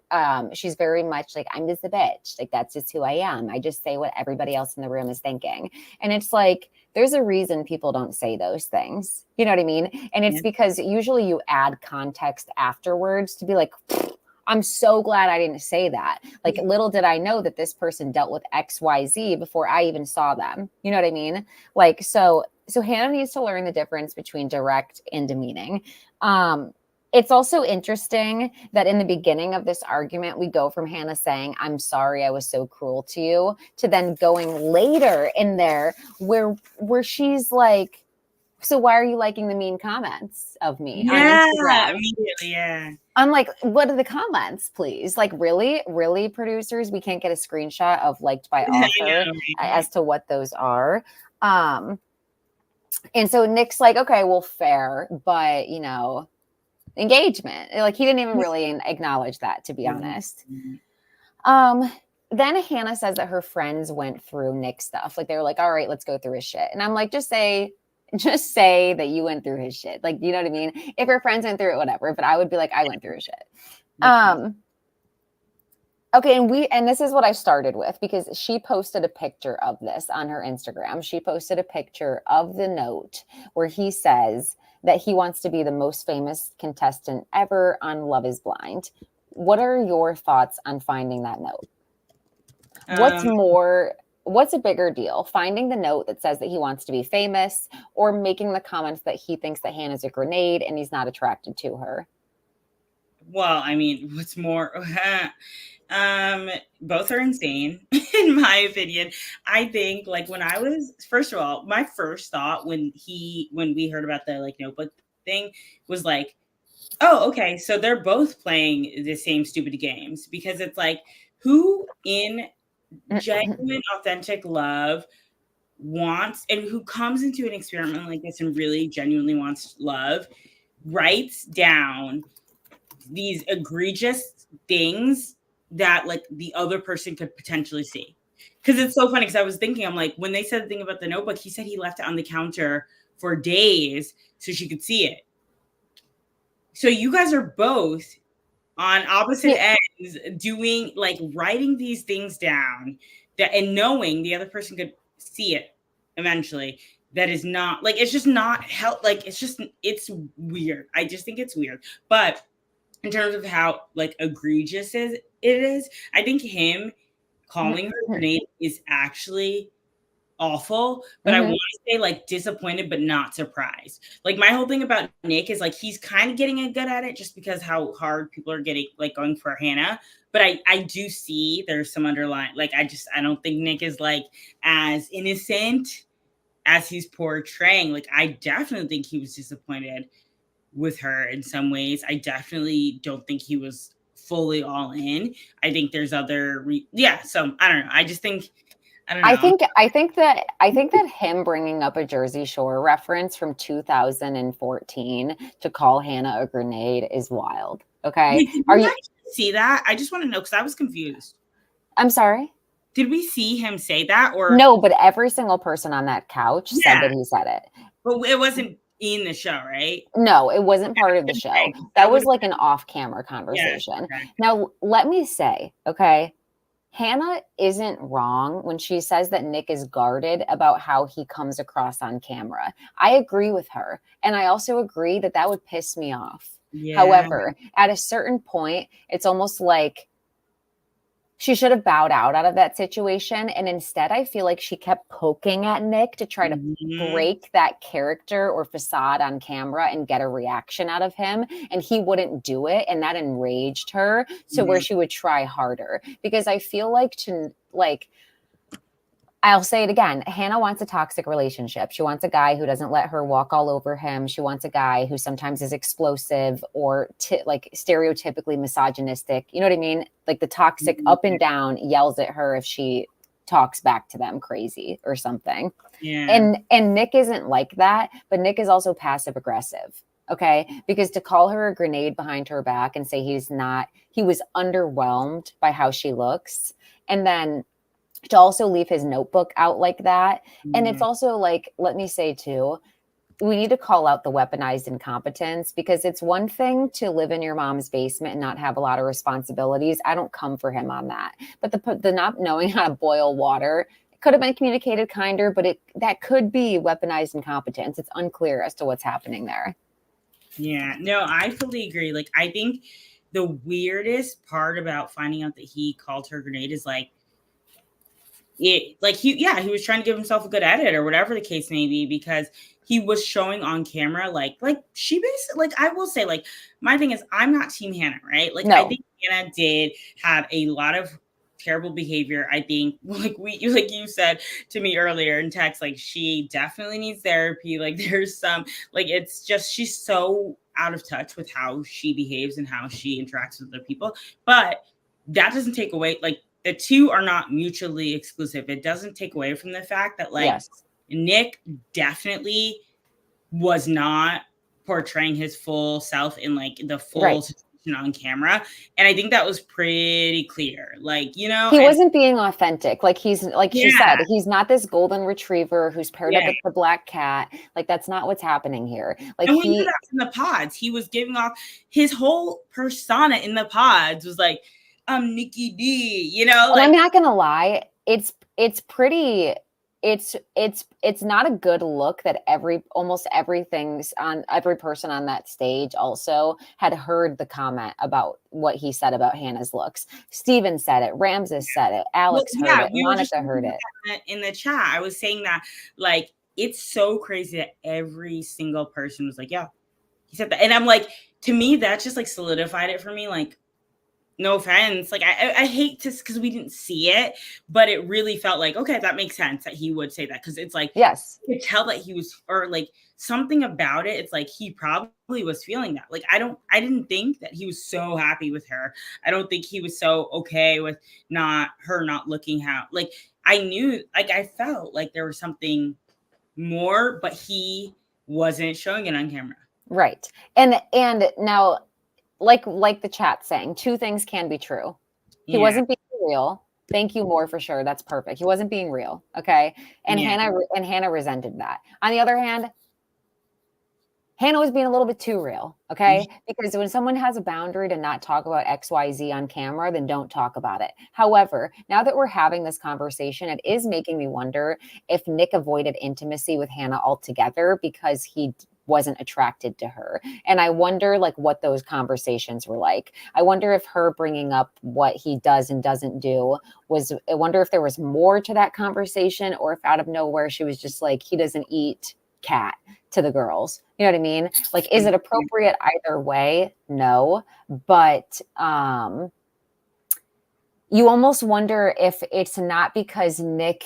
she's very much like, I'm just a bitch. Like, that's just who I am. I just say what everybody else in the room is thinking. And it's like, there's a reason people don't say those things. You know what I mean? And it's because usually you add context afterwards to be like, I'm so glad I didn't say that. Like, little did I know that this person dealt with XYZ before I even saw them. You know what I mean? Like, so Hannah needs to learn the difference between direct and demeaning. It's also interesting that in the beginning of this argument, we go from Hannah saying, I'm sorry I was so cruel to you, to then going later in there where she's like, so why are you liking the mean comments of me on Instagram? Immediately, yeah. I'm like, what are the comments, please? Like, really, producers? We can't get a screenshot of liked by author as to what those are. And so Nick's like, okay, well, fair, but, you know, engagement. Like, he didn't even really acknowledge that, to be honest. Then Hannah says that her friends went through Nick's stuff. Like, they were like, all right, let's go through his shit. And I'm like, just say that you went through his shit. Like, you know what I mean? If her friends went through it, whatever. But I would be like, I went through his shit. Okay, and this is what I started with, because she posted a picture of this on her Instagram. She posted a picture of the note where he says that he wants to be the most famous contestant ever on Love is Blind. What are your thoughts on finding that note? What's a bigger deal? Finding the note that says that he wants to be famous, or making the comments that he thinks that Hannah's a grenade and he's not attracted to her? Well, I mean, what's more, both are insane, in my opinion. I think, like, first of all, my first thought when we heard about the, like, notebook thing was like, oh, okay, so they're both playing the same stupid games, because it's like, who in genuine, authentic love wants, and who comes into an experiment like this and really genuinely wants love, writes down these egregious things that, like, the other person could potentially see. Because it's so funny, because I was thinking, I'm like, when they said the thing about the notebook, he said he left it on the counter for days so she could see it. So you guys are both on opposite ends doing, like, writing these things down that, and knowing the other person could see it eventually. That is not, like, it's just not help. Like, it's weird. I just think it's weird. But in terms of how, like, egregious it is, I think him calling her a grenade is actually awful, but I want to say, like, disappointed but not surprised. Like, my whole thing about Nick is, like, he's kind of getting good at it just because how hard people are getting, like, going for Hannah. But I do see there's some underlying, like, I don't think Nick is, like, as innocent as he's portraying. Like, I definitely think he was disappointed with her in some ways. I definitely don't think he was fully all in. I think there's other so I don't know. I just think, I don't know. I think that him bringing up a Jersey Shore reference from 2014 to call Hannah a grenade is wild. Okay. Wait, are you see that? I just want to know, because I was confused. I'm sorry. Did we see him say that, or no? But every single person on that couch said that he said it. But it wasn't in the show, right? No, it wasn't part of the show. That was like an off-camera conversation. Yeah, okay. Now, let me say, okay, Hannah isn't wrong when she says that Nick is guarded about how he comes across on camera. I agree with her. And I also agree that that would piss me off. Yeah. However, at a certain point, it's almost like she should have bowed out of that situation. And instead, I feel like she kept poking at Nick to try to break that character or facade on camera and get a reaction out of him. And he wouldn't do it. And that enraged her to where she would try harder. Because I feel like I'll say it again. Hannah wants a toxic relationship. She wants a guy who doesn't let her walk all over him. She wants a guy who sometimes is explosive or like stereotypically misogynistic. You know what I mean? Like the toxic up and down yells at her if she talks back to them crazy or something. Yeah. And Nick isn't like that, but Nick is also passive aggressive. Okay. Because to call her a grenade behind her back and say he was underwhelmed by how she looks. And then to also leave his notebook out like that. And it's Yeah. also like, let me say too, we need to call out the weaponized incompetence, because it's one thing to live in your mom's basement and not have a lot of responsibilities. I don't come for him on that. But the not knowing how to boil water could have been communicated kinder, but that could be weaponized incompetence. It's unclear as to what's happening there. Yeah, no, I fully agree. Like, I think the weirdest part about finding out that he called her a grenade is like, he was trying to give himself a good edit or whatever the case may be, because he was showing on camera like she basically, like, I will say, like, my thing is, I'm not team Hannah, right? Like, I No. think Hannah did have a lot of terrible behavior. I think, like you said to me earlier in text, like, she definitely needs therapy. Like, there's some, like, it's just, she's so out of touch with how she behaves and how she interacts with other people. But that doesn't take away, like, the two are not mutually exclusive. It doesn't take away from the fact that, like, Yes. Nick definitely was not portraying his full self in, like, the full Right. situation on camera. And I think that was pretty clear. Like, He and wasn't being authentic. Like, he's, like she yeah, said, he's not this golden retriever who's paired up yeah. with the black cat. Like, that's not what's happening here. Like, And we knew that in the pods. He was giving off his whole persona in the pods was like, I'm Nikki D, and like, I'm not gonna lie, it's pretty, it's not a good look that almost everything's on every person on that stage also had heard the comment about what he said about Hannah's looks. Steven said it, Ramses said it, well, Alex heard yeah, it, we were just Monica heard it. in the chat. I was saying that, like, it's so crazy that every single person was like, yeah, he said that. And I'm like, to me, that just, like, solidified it for me. Like, no offense. Like, I hate to, because we didn't see it, but it really felt like, okay, that makes sense that he would say that. Because it's like, Yes. you could tell that he was, or like something about it. It's like, he probably was feeling that. Like, I didn't think that he was so happy with her. I don't think he was so okay with her not looking how, like, I knew, like, I felt like there was something more, but he wasn't showing it on camera. Right. And now, like the chat saying, two things can be true. He Yeah. wasn't being real. Thank you, more, for sure. That's perfect. He wasn't being real. Okay. And Yeah. Hannah resented that. On the other hand, Hannah was being a little bit too real. Okay. Because when someone has a boundary to not talk about XYZ on camera, then don't talk about it. However, now that we're having this conversation, it is making me wonder if Nick avoided intimacy with Hannah altogether because he wasn't attracted to her. And I wonder, like, what those conversations were like. I wonder if her bringing up what he does and doesn't do I wonder if there was more to that conversation, or if out of nowhere she was just like, he doesn't eat cat to the girls. You know what I mean? Like, is it appropriate either way? No. But you almost wonder if it's not because Nick,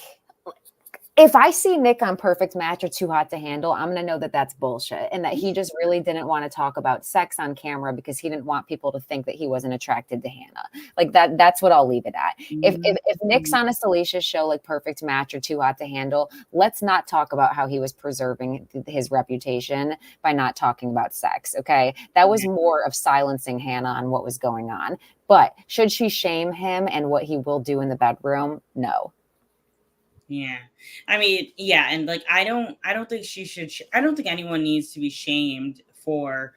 if I see Nick on Perfect Match or Too Hot to Handle, I'm going to know that that's bullshit, and that he just really didn't want to talk about sex on camera because he didn't want people to think that he wasn't attracted to Hannah. Like, that's what I'll leave it at. If Nick's on a salacious show like Perfect Match or Too Hot to Handle, let's not talk about how he was preserving his reputation by not talking about sex. Okay. That was more of silencing Hannah on what was going on. But should she shame him and what he will do in the bedroom? No. Yeah. I mean, yeah, and like, I don't think I don't think anyone needs to be shamed for,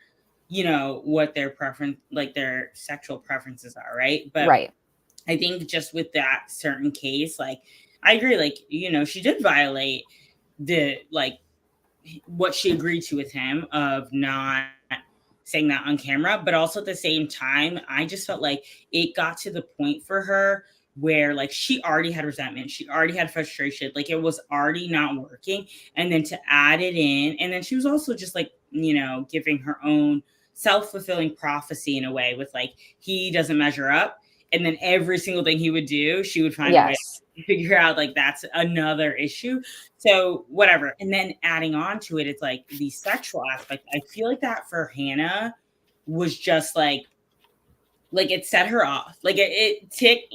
what their preference, like, their sexual preferences are, right? But Right. I think just with that certain case, like, I agree, like, she did violate the, like, what she agreed to with him of not saying that on camera, but also at the same time, I just felt like it got to the point for her where, like, she already had resentment, she already had frustration, like, it was already not working, and then to add it in, and then she was also just, like, giving her own self-fulfilling prophecy in a way with, like, he doesn't measure up, and then every single thing he would do, she would find a way to figure out, like, that's another issue. So whatever. And then adding on to it, it's like the sexual aspect. I feel like that for Hannah was just like it set her off. Like, it ticked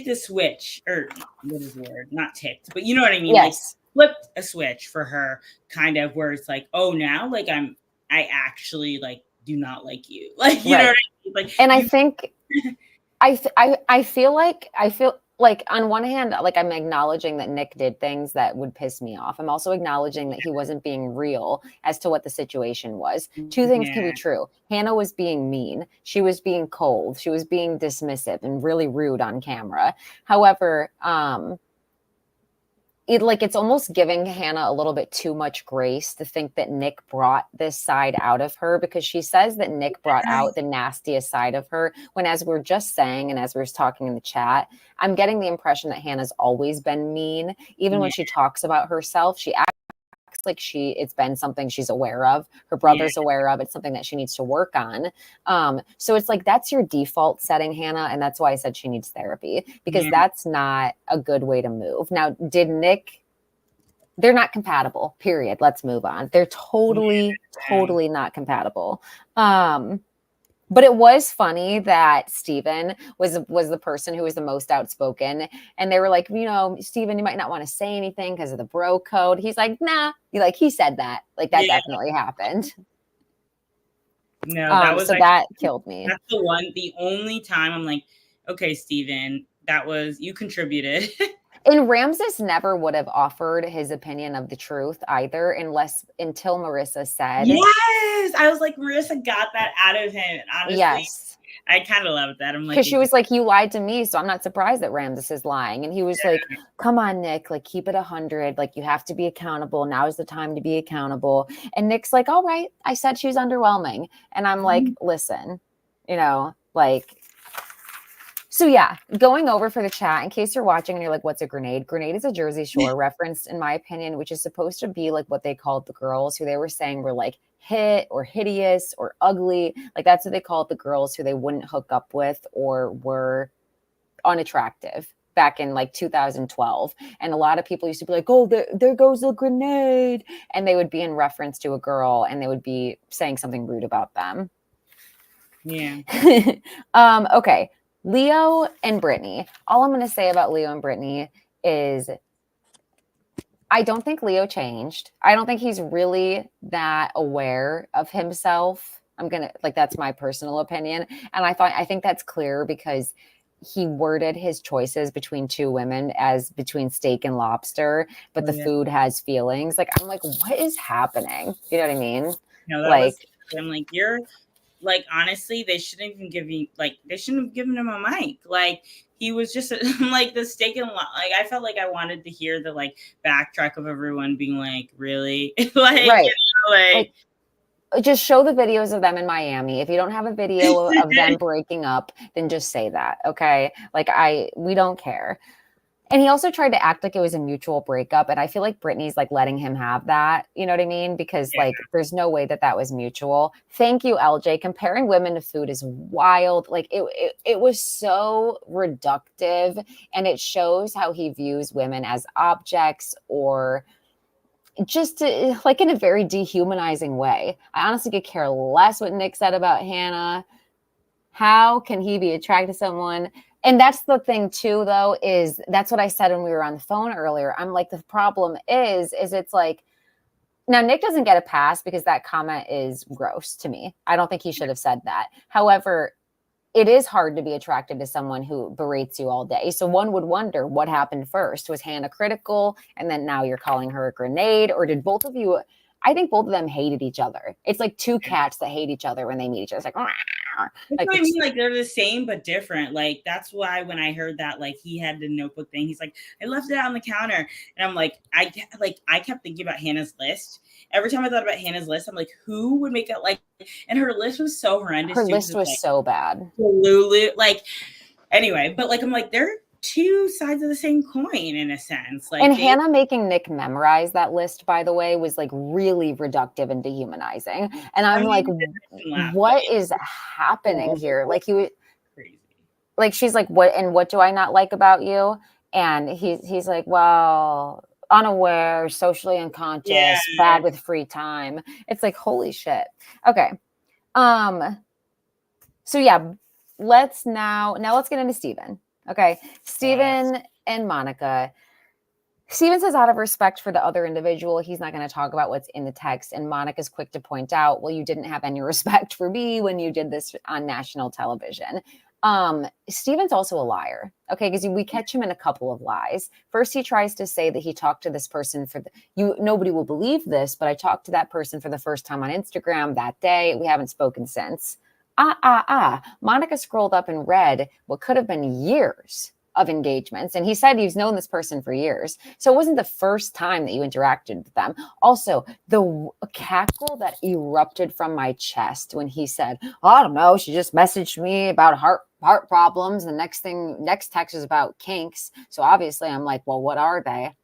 the switch, or what is the word? Not ticked, but you know what I mean? Yes. Like, flipped a switch for her, kind of, where it's like, oh, now, like, I actually, like, do not like you. Like, you know what I mean? Like, and I think I feel like on one hand, like I'm acknowledging that Nick did things that would piss me off. I'm also acknowledging that he wasn't being real as to what the situation was. Two things can be Yeah. true. Hannah was being mean. She was being cold. She was being dismissive and really rude on camera. However, it's almost giving Hannah a little bit too much grace to think that Nick brought this side out of her, because she says that Nick brought out the nastiest side of her, when, as we're just saying and as we were talking in the chat, I'm getting the impression that Hannah's always been mean. Even when she talks about herself, she acts like it's been something she's aware of, her brother's aware of, it's something that she needs to work on. So it's like, that's your default setting, Hannah, and that's why I said she needs therapy, because that's not a good way to move. Now, they're not compatible, period. Let's move on. They're totally not compatible. But it was funny that Steven was the person who was the most outspoken. And they were like, Steven, you might not want to say anything because of the bro code. He's like, nah. He said that. Like, that definitely happened. No, that was that killed me. That's the only time I'm like, okay, Steven, you contributed. And Ramses never would have offered his opinion of the truth either, until Marissa said. Yes, I was like, Marissa got that out of him. Honestly, yes, I kind of loved that. I'm like, because she was like, you lied to me, so I'm not surprised that Ramses is lying. And he was like, come on, Nick, like, keep it 100. Like, you have to be accountable. Now is the time to be accountable. And Nick's like, all right, I said she's underwhelming. And I'm like, listen, so yeah, going over for the chat, in case you're watching and you're like, what's a grenade? Grenade is a Jersey Shore reference, in my opinion, which is supposed to be like what they called the girls who they were saying were like hit or hideous or ugly. Like, that's what they called the girls who they wouldn't hook up with or were unattractive back in like 2012. And a lot of people used to be like, oh, there goes a grenade. And they would be in reference to a girl and they would be saying something rude about them. Yeah. Okay. Leo and Brittany. All I'm going to say about Leo and Brittany is I don't think Leo changed. I don't think he's really that aware of himself. That's my personal opinion. And I think that's clear because he worded his choices between two women as between steak and lobster, but the food has feelings. Like, I'm like, what is happening? You know what I mean? No, I'm like, you're like, honestly, they shouldn't even they shouldn't have given him a mic. Like, he was just like the steak and like, I felt like I wanted to hear the like backtrack of everyone being like, really? Right. Like, just show the videos of them in Miami. If you don't have a video of them breaking up, then just say that. Okay. Like, we don't care. And he also tried to act like it was a mutual breakup. And I feel like Brittany's like letting him have that. You know what I mean? Because like, there's no way that was mutual. Thank you, LJ. Comparing women to food is wild. Like, it was so reductive, and it shows how he views women as objects, or just like in a very dehumanizing way. I honestly could care less what Nick said about Hannah. How can he be attracted to someone? And that's the thing too, though, is that's what I said when we were on the phone earlier. I'm like, the problem is it's like, now Nick doesn't get a pass because that comment is gross to me. I don't think he should have said that. However, it is hard to be attracted to someone who berates you all day. So one would wonder what happened first. Was Hannah critical and then now you're calling her a grenade? Or did both of you, I think both of them hated each other. It's like two cats that hate each other when they meet each other. It's like, that's what I mean. Like, they're the same but different. Like, that's why when I heard that, like, he had the notebook thing, he's like, I left it out on the counter, and I'm like, I kept thinking about Hannah's list. Every time I thought about Hannah's list, I'm like, who would make it like? And her list was so horrendous. Her list was so bad. Lulu, like, anyway, but like, I'm like, they're two sides of the same coin in a sense. Like, and Hannah making Nick memorize that list, by the way, was like really reductive and dehumanizing. And I'm like, what is happening here? Like, he was crazy. Like, she's like, what do I not like about you? And he's like, well, unaware, socially unconscious, bad with free time. It's like, holy shit. Okay. So yeah, let's get into Steven. Okay. Steven and Monica. Steven says, out of respect for the other individual, he's not going to talk about what's in the text. And Monica's quick to point out, well, you didn't have any respect for me when you did this on national television. Steven's also a liar. Okay, because we catch him in a couple of lies. First, he tries to say that he talked to this person nobody will believe this, but I talked to that person for the first time on Instagram that day. We haven't spoken since. Monica scrolled up and read what could have been years of engagements. And he said he's known this person for years. So it wasn't the first time that you interacted with them. Also, the cackle that erupted from my chest when he said, I don't know, she just messaged me about heart problems. The next text is about kinks. So obviously I'm like, well, what are they?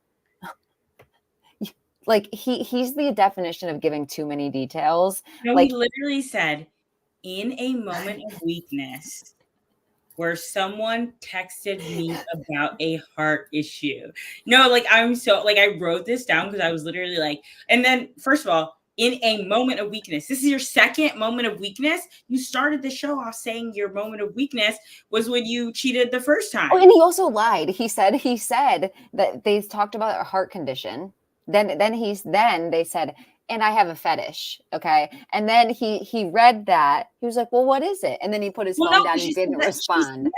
Like he's the definition of giving too many details. No, Like he literally said, in a moment of weakness, where someone texted me about a heart issue. No, like I'm so like I wrote this down because I was literally like, and then first of all, in a moment of weakness, this is your second moment of weakness. You started the show off saying your moment of weakness was when you cheated the first time. Oh, and he also lied. He said that they talked about a heart condition. Then they said, and I have a fetish. Okay. And then he read that. He was like, well, what is it? And then he put his phone down and didn't respond.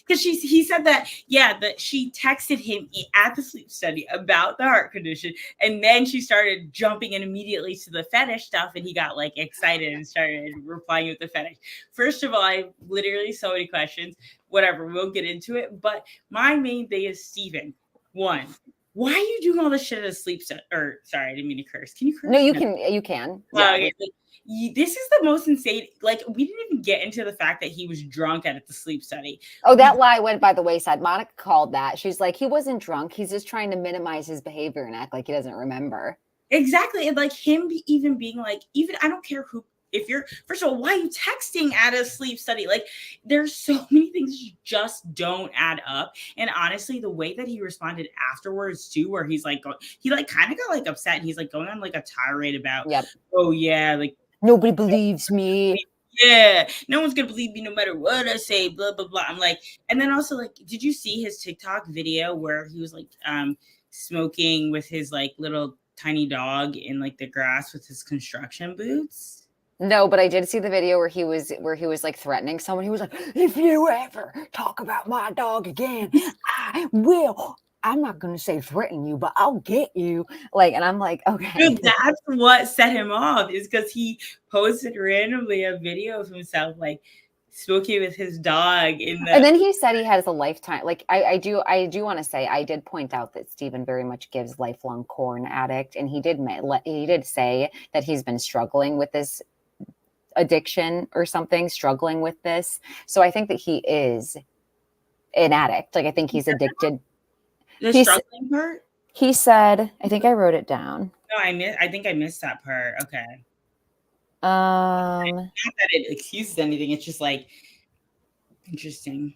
Because he said that, yeah, that she texted him at the sleep study about the heart condition. And then she started jumping in immediately to the fetish stuff. And he got like excited and started replying with the fetish. First of all, I have literally so many questions. Whatever, we'll get into it. But my main thing is Steven. One, why are you doing all this shit at a sleep study? Or sorry, I didn't mean to curse. Can you curse? No, you can. You can. Yeah. Okay. This is the most insane. Like, we didn't even get into the fact that he was drunk at the sleep study. Oh, that lie went by the wayside. Monica called that. She's like, he wasn't drunk. He's just trying to minimize his behavior and act like he doesn't remember. Exactly. And like him even being like, even I don't care who. If you're, first of all, why are you texting at a sleep study? Like, there's so many things that just don't add up. And honestly, the way that he responded afterwards too, where he's like, he like kind of got like upset. And he's like going on like a tirade about, oh yeah, like nobody believes me. Yeah, no one's gonna believe me no matter what I say. Blah blah blah. I'm like, and then also like, did you see his TikTok video where he was like, smoking with his like little tiny dog in like the grass with his construction boots? No, but I did see the video where he was like threatening someone. He was like, if you ever talk about my dog again, I will. I'm not going to say threaten you, but I'll get you. Like, and I'm like, okay. Dude, that's what set him off, is because he posted randomly a video of himself like smoking with his dog and then he said he has a lifetime. Like I do want to say, I did point out that Steven very much gives lifelong corn addict. And he did say that he's been struggling with this addiction or something, struggling with this. So I think that he is an addict. Like I think he's addicted. The struggling part? He said, I think I wrote it down. No, I think I missed that part. Okay. Not that it excuses anything. It's just like interesting.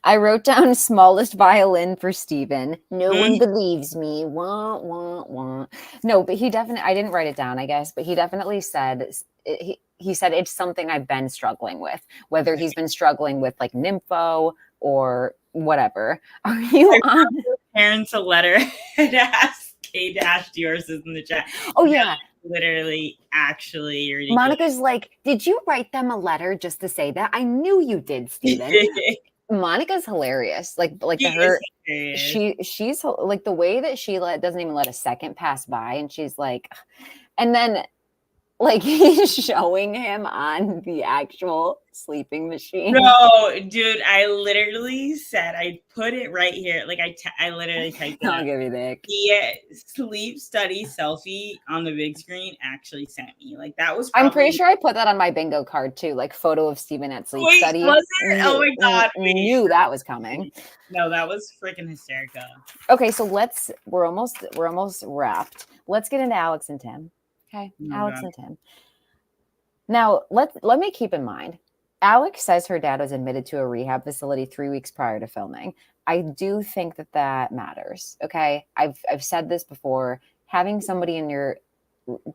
I wrote down smallest violin for Steven. No one believes me. Wah, wah, wah. No, but he definitely, I didn't write it down, I guess, but he definitely said, he said it's something I've been struggling with, whether he's been struggling with like nympho or whatever. Are you on? Parents a letter and ask K-Diors is in the chat. Oh yeah. Literally, actually, ridiculous. Monica's like, did you write them a letter just to say that? I knew you did, Steven. Monica's hilarious. She's like the way that she doesn't even let a second pass by, and she's like, and then like he's showing him on the actual sleeping machine. No, dude, I literally said, I put it right here. Like I literally typed it. I'll give you the sleep study selfie on the big screen actually sent me. Like that was I'm pretty sure I put that on my bingo card too, like photo of Steven at sleep study. Was it? Oh my god. Knew that was coming. No, that was freaking hysterical. Okay, so we're almost wrapped. Let's get into Alex and Tim. Okay, Alex and Tim. Now, let me keep in mind, Alex says her dad was admitted to a rehab facility 3 weeks prior to filming. I do think that matters, okay? I've said this before. Having somebody in your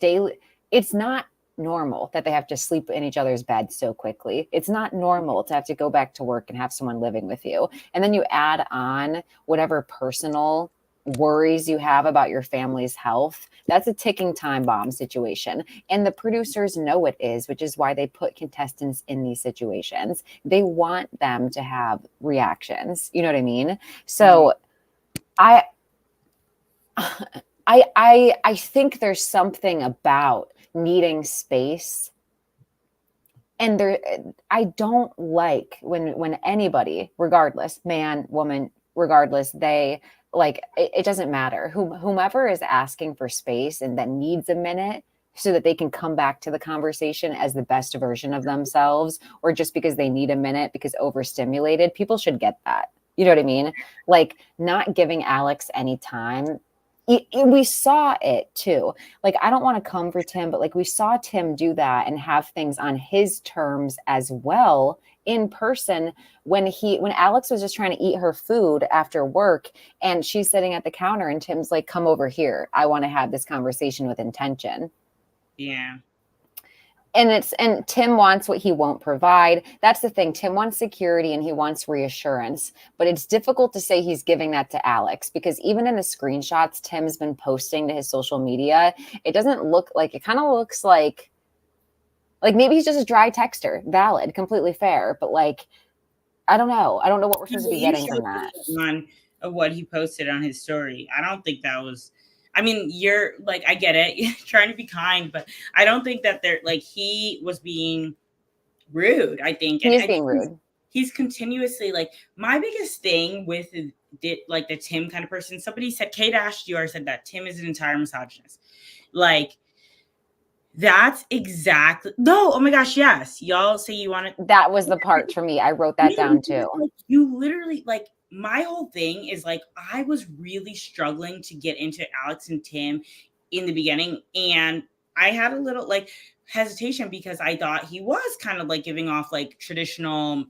daily, it's not normal that they have to sleep in each other's beds so quickly. It's not normal to have to go back to work and have someone living with you. And then you add on whatever personal worries you have about your family's health, that's a ticking time bomb situation. And the producers know it is, which is why they put contestants in these situations. They want them to have reactions. You know what I mean? So I I think there's something about needing space. And there, I don't like when anybody, regardless, man, woman, regardless, they like it doesn't matter. Whomever is asking for space and that needs a minute so that they can come back to the conversation as the best version of themselves, or just because they need a minute because overstimulated, people should get that. You know what I mean? Like not giving Alex any time. We saw it too. Like I don't want to come for Tim, but like we saw Tim do that and have things on his terms as well in person when Alex was just trying to eat her food after work and she's sitting at the counter and Tim's like, come over here. I want to have this conversation with intention. Yeah. And Tim wants what he won't provide. That's the thing. Tim wants security and he wants reassurance, but it's difficult to say he's giving that to Alex because even in the screenshots Tim's been posting to his social media, it doesn't look like, it kind of looks like maybe he's just a dry texter. Valid, completely fair, but like I don't know what we're supposed to be getting from that. On what he posted on his story, I don't think that was. I mean, you're like, I get it, you're trying to be kind, but I don't think that they're like, he was being rude, I think. He is being rude. He's continuously like, my biggest thing with like the Tim kind of person, somebody said, K-Dior said that Tim is an entire misogynist. Like, that's exactly, no, oh my gosh, yes. Y'all say you want to. That was the part for me. I wrote that down too. Like, you literally, like, my whole thing is like, I was really struggling to get into Alex and Tim in the beginning. And I had a little like hesitation because I thought he was kind of like giving off like traditional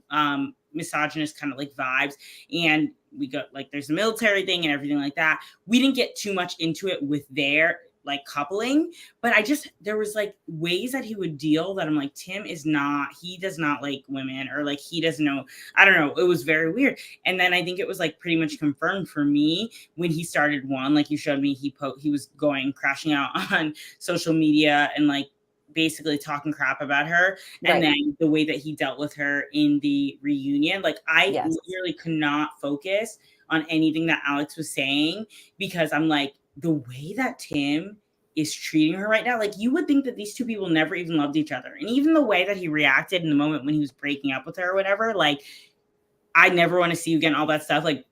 misogynist kind of like vibes. And we got like, there's a military thing and everything like that. We didn't get too much into it with their like coupling, but there was like ways that he would deal that I'm like, Tim he does not like women, or like he doesn't know, I don't know, it was very weird. And then I think it was like pretty much confirmed for me when he started like you showed me, he was going crashing out on social media and like basically talking crap about her. Right. And then the way that he dealt with her in the reunion, like I literally could not focus on anything that Alex was saying because I'm like, the way that Tim is treating her right now, like you would think that these two people never even loved each other. And even the way that he reacted in the moment when he was breaking up with her or whatever, like, I never want to see you again, all that stuff. Like,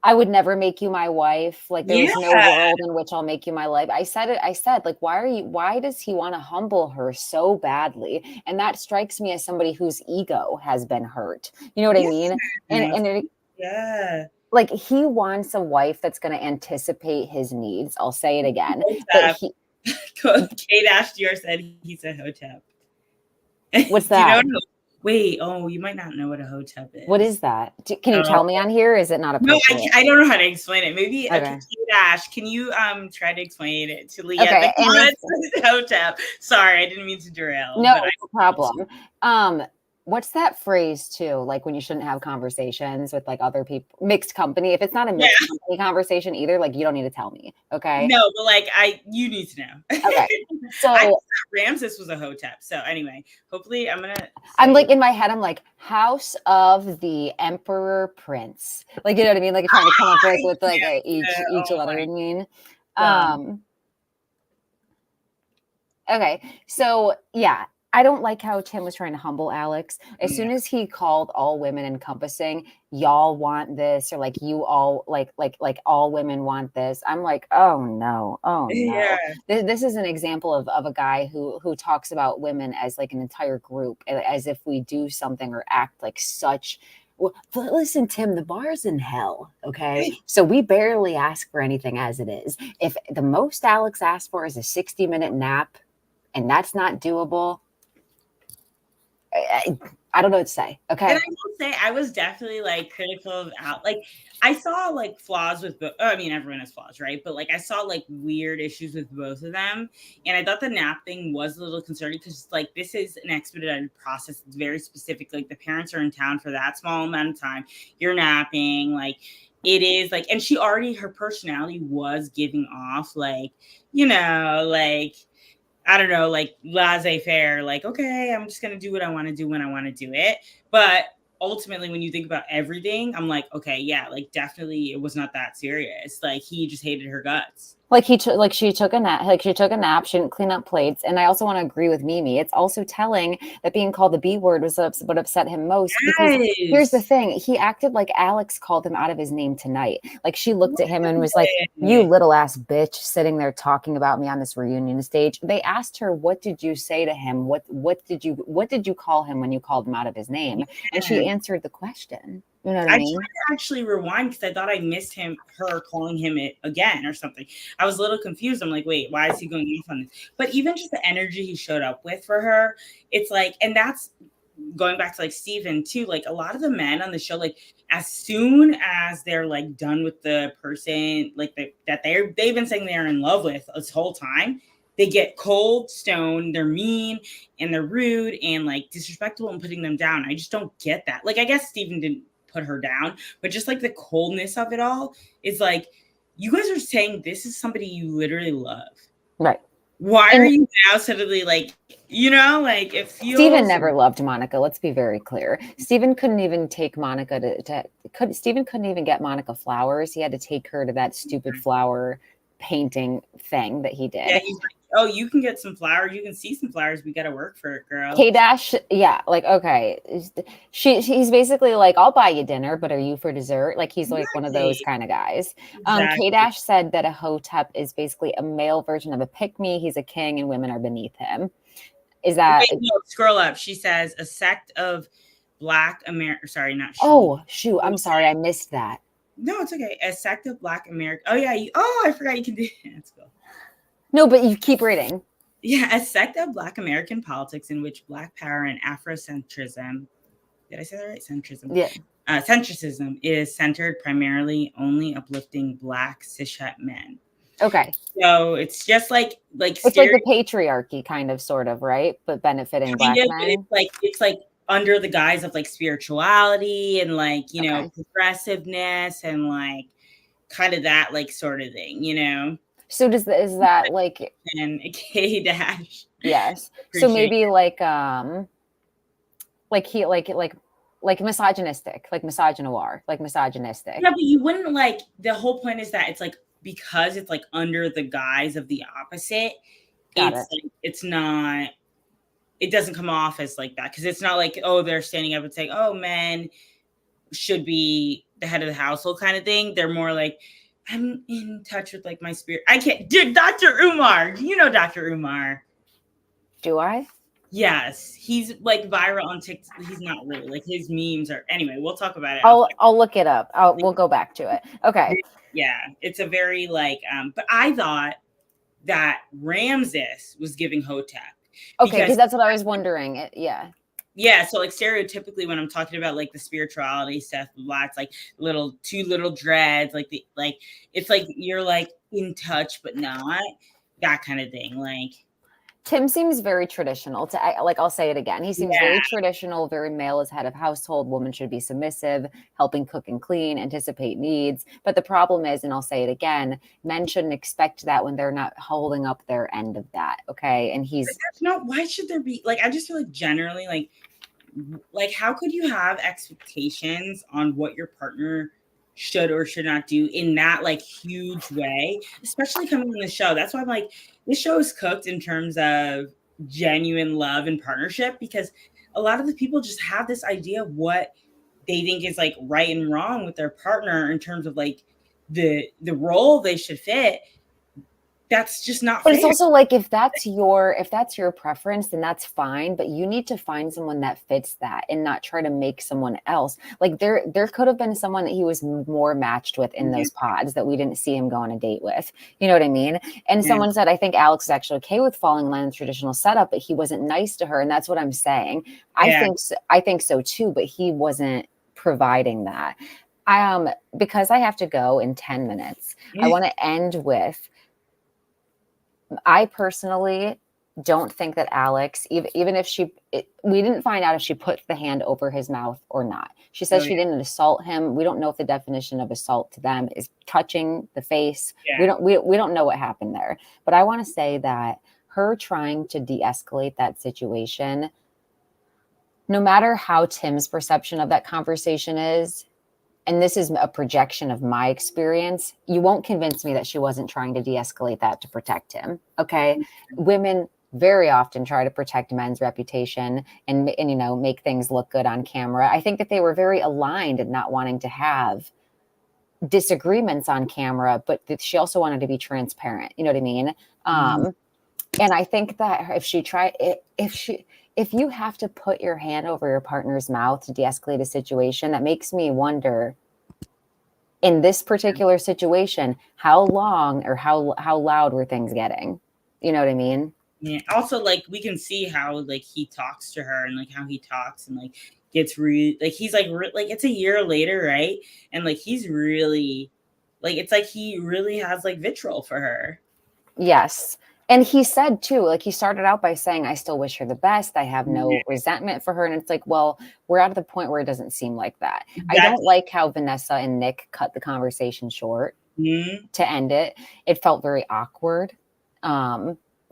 I would never make you my wife. Like there was no world in which I'll make you my life. I said, like, why does he want to humble her so badly? And that strikes me as somebody whose ego has been hurt. You know what I mean? And like he wants a wife that's going to anticipate his needs. I'll say it again. K-Dior said he's a hotep. What's that? Wait, you might not know what a hotep is. What is that? Can you tell me on here? Is it not appropriate? No, I don't know how to explain it. Maybe K-Dash, can you try to explain it to Leah? Okay, hotep. Sorry, I didn't mean to derail. No problem. What's that phrase too? Like when you shouldn't have conversations with like other people, mixed company. If it's not a mixed company conversation either, like you don't need to tell me. Okay. No, but like you need to know. Okay. So I thought Ramses was a hotep. So anyway, hopefully I'm like in my head, I'm like House of the Emperor Prince. Like, you know what I mean? Like you're trying to come up with like each letter. I mean, okay. So yeah. I don't like how Tim was trying to humble Alex. As soon as he called all women encompassing, y'all want this, or like you all like all women want this. I'm like, oh no. Yeah. This is an example of a guy who talks about women as like an entire group, as if we do something or act like such. Well, listen, Tim, the bar's in hell. Okay. So we barely ask for anything as it is. If the most Alex asked for is a 60-minute nap and that's not doable, I don't know what to say. Okay. And I will say I was definitely like critical of like I saw like flaws with I mean everyone has flaws, right? But like I saw like weird issues with both of them. And I thought the nap thing was a little concerning because like this is an expedited process. It's very specific. Like the parents are in town for that small amount of time. You're napping, like it is like, and she already, her personality was giving off like, like, I don't know, like laissez-faire, like, okay, I'm just going to do what I want to do when I want to do it. But ultimately, when you think about everything, I'm like, okay, yeah, like definitely it was not that serious. Like he just hated her guts. Like she took a nap, she didn't clean up plates. And I also want to agree with Mimi. It's also telling that being called the B word was what upset him most, because here's the Yes. thing. He acted like Alex called him out of his name tonight. Like she looked at him and was like, you little ass bitch, sitting there talking about me on this reunion stage. They asked her, what did you say to him? What did you call him when you called him out of his name? And she answered the question. You know what I I mean? tried to actually rewind because I thought I missed her calling him it again or something. I was a little confused. I'm like, wait, why is he going off on this? But even just the energy he showed up with for her, it's like, and that's going back to like Steven too, like a lot of the men on the show, like as soon as they're like done with the person like they've been saying they're in love with this whole time, they get cold stone, they're mean and they're rude and like disrespectful and putting them down. I just don't get that. Like I guess Steven didn't put her down, but just like the coldness of it all is like, you guys are saying this is somebody you literally love, Right? Why are And you now suddenly like, like it Steven feels never loved Monica. Let's be very clear. Steven couldn't even take Monica Steven couldn't even get Monica flowers. He had to take her to that stupid flower painting thing that he Yeah, did. he's like, oh, you can get some flowers. You can see some flowers. We got to work for it, girl. K-Dash, yeah, like, okay. He's basically like, I'll buy you dinner, but are you for dessert? Like, he's like one of those Exactly. kind of guys. Exactly. K-Dash said that a hotep is basically a male version of a pick-me. He's a king and women are beneath him. Is that... Wait, no, scroll up. She says a sect of Black America. Sorry, not she. Oh, shoot. I'm sorry. I missed that. No, it's okay. A sect of Black America. Oh, yeah. I forgot you can do it. Let's go. No, but you keep reading. Yeah, a sect of Black American politics in which Black power and Afrocentrism, did I say that right? Centrism. Yeah. Centricism is centered primarily only uplifting Black cishet men. Okay. So it's just like it's like the patriarchy kind of, sort of, right? But benefiting Black men. It's like under the guise of like spirituality and like, progressiveness and like kind of that like sort of thing, So is that like... and K-Dash. Yes. So maybe like misogynistic, like misogynoir, like misogynistic. Yeah, but you wouldn't like, the whole point is that it's like, because it's like under the guise of the opposite, it's not, it doesn't come off as like that, because it's not like, oh, they're standing up and saying, oh, men should be the head of the household kind of thing. They're more like, I'm in touch with like my spirit. I can't, dude, Dr. Umar. You know Dr. Umar. Do I? Yes, he's like viral on TikTok. He's not really, like his memes are, anyway, we'll talk about it. I'll look it up. We'll go back to it. Okay. Yeah, it's a very like, but I thought that Ramses was giving Hotep. Okay, because that's what I was wondering. Yeah. Yeah, so like stereotypically when I'm talking about like the spirituality stuff, lots like two little dreads, like it's like you're like in touch but not, that kind of thing. Like Tim seems very traditional. I'll say it again. He seems very traditional, very male as head of household. Woman should be submissive, helping cook and clean, anticipate needs. But the problem is, and I'll say it again, men shouldn't expect that when they're not holding up their end of that. Okay. And why should there be, like, I just feel like generally, like how could you have expectations on what your partner should or should not do in that like huge way, especially coming on the show? That's why I'm like, this show is cooked in terms of genuine love and partnership, because a lot of the people just have this idea of what they think is like right and wrong with their partner in terms of like the role they should fit. That's just not But fair. it's also like, if that's your preference, then that's fine. But you need to find someone that fits that and not try to make someone else. Like there could have been someone that he was more matched with in those pods that we didn't see him go on a date with. You know what I mean? And someone said, I think Alex is actually okay with falling in line with traditional setup, but he wasn't nice to her. And that's what I'm saying. I think so too, but he wasn't providing that. Because I have to go in 10 minutes, I want to end with, I personally don't think that Alex, even if we didn't find out if she put the hand over his mouth or not. She says Oh, she yeah. didn't assault him. We don't know if the definition of assault to them is touching the face. Yeah. We don't know what happened there. But I want to say that her trying to de-escalate that situation, no matter how Tim's perception of that conversation is, and this is a projection of my experience, you won't convince me that she wasn't trying to de-escalate that to protect him. Okay. Women very often try to protect men's reputation and make things look good on camera. I think that they were very aligned in not wanting to have disagreements on camera, but that she also wanted to be transparent. You know what I mean? And I think that if you have to put your hand over your partner's mouth to de-escalate a situation, that makes me wonder, in this particular situation, how long or how loud were things getting? You know what I mean? Yeah. Also, like, we can see how like he talks to her and like how he talks and like gets like he's like like it's a year later, right? And like he's really like it's like he really has like vitriol for her. Yes. And he said too, like he started out by saying, I still wish her the best. I have Yeah. no resentment for her. And it's like, well, we're at the point where it doesn't seem like that. I Exactly. don't like how Vanessa and Nick cut the conversation short to end it. It felt very awkward.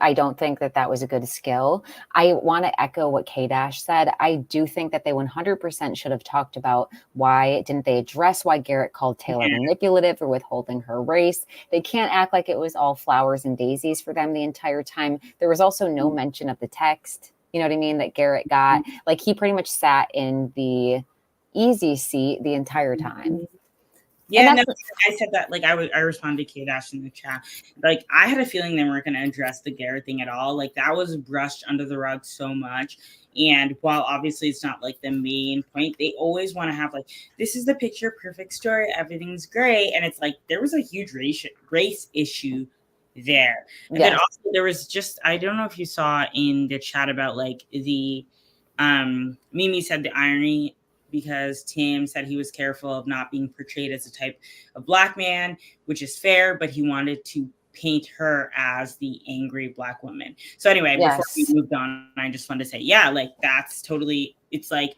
I don't think that that was a good skill. I want to echo what K-Dash said. I do think that they 100% should have talked about why didn't they address why Garrett called Taylor manipulative or withholding her race. They can't act like it was all flowers and daisies for them the entire time. There was also no mention of the text, you know what I mean, that Garrett got. Like he pretty much sat in the easy seat the entire time. Yeah, no, I said that, like, I responded to Kate Ash in the chat. Like, I had a feeling they weren't going to address the Garrett thing at all. Like, that was brushed under the rug so much. And while obviously it's not like the main point, they always want to have like, this is the picture perfect story, everything's great. And it's like, there was a huge race issue there. And then also there was just, I don't know if you saw in the chat about like the, Mimi said the irony, because Tim said he was careful of not being portrayed as a type of Black man, which is fair, but he wanted to paint her as the angry Black woman. So anyway, before we moved on, I just wanted to say, yeah, like that's totally, it's like,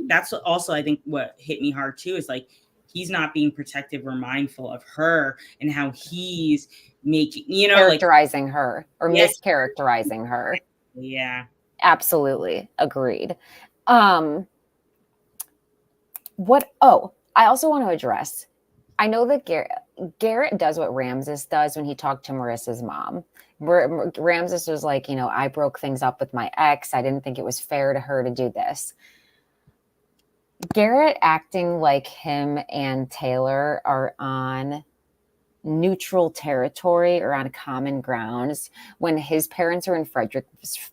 that's also, I think what hit me hard too, is like, he's not being protective or mindful of her and how he's making, characterizing her or mischaracterizing her. Yeah. Absolutely. Agreed. I also want to address, I know that Garrett does what Ramses does when he talked to Marissa's mom. Ramses was like, I broke things up with my ex. I didn't think it was fair to her to do this. Garrett acting like him and Taylor are on neutral territory or on common grounds when his parents are in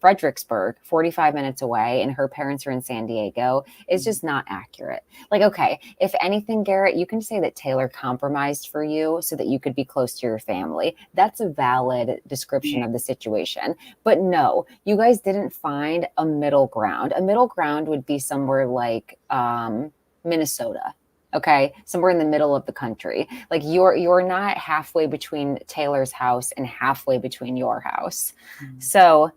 Fredericksburg, 45 minutes away, and her parents are in San Diego is just not accurate. Like, okay, if anything, Garrett, you can say that Taylor compromised for you so that you could be close to your family. That's a valid description of the situation. But no, you guys didn't find a middle ground. A middle ground would be somewhere like Minnesota. Okay, somewhere in the middle of the country. Like you're not halfway between Taylor's house and halfway between your house. So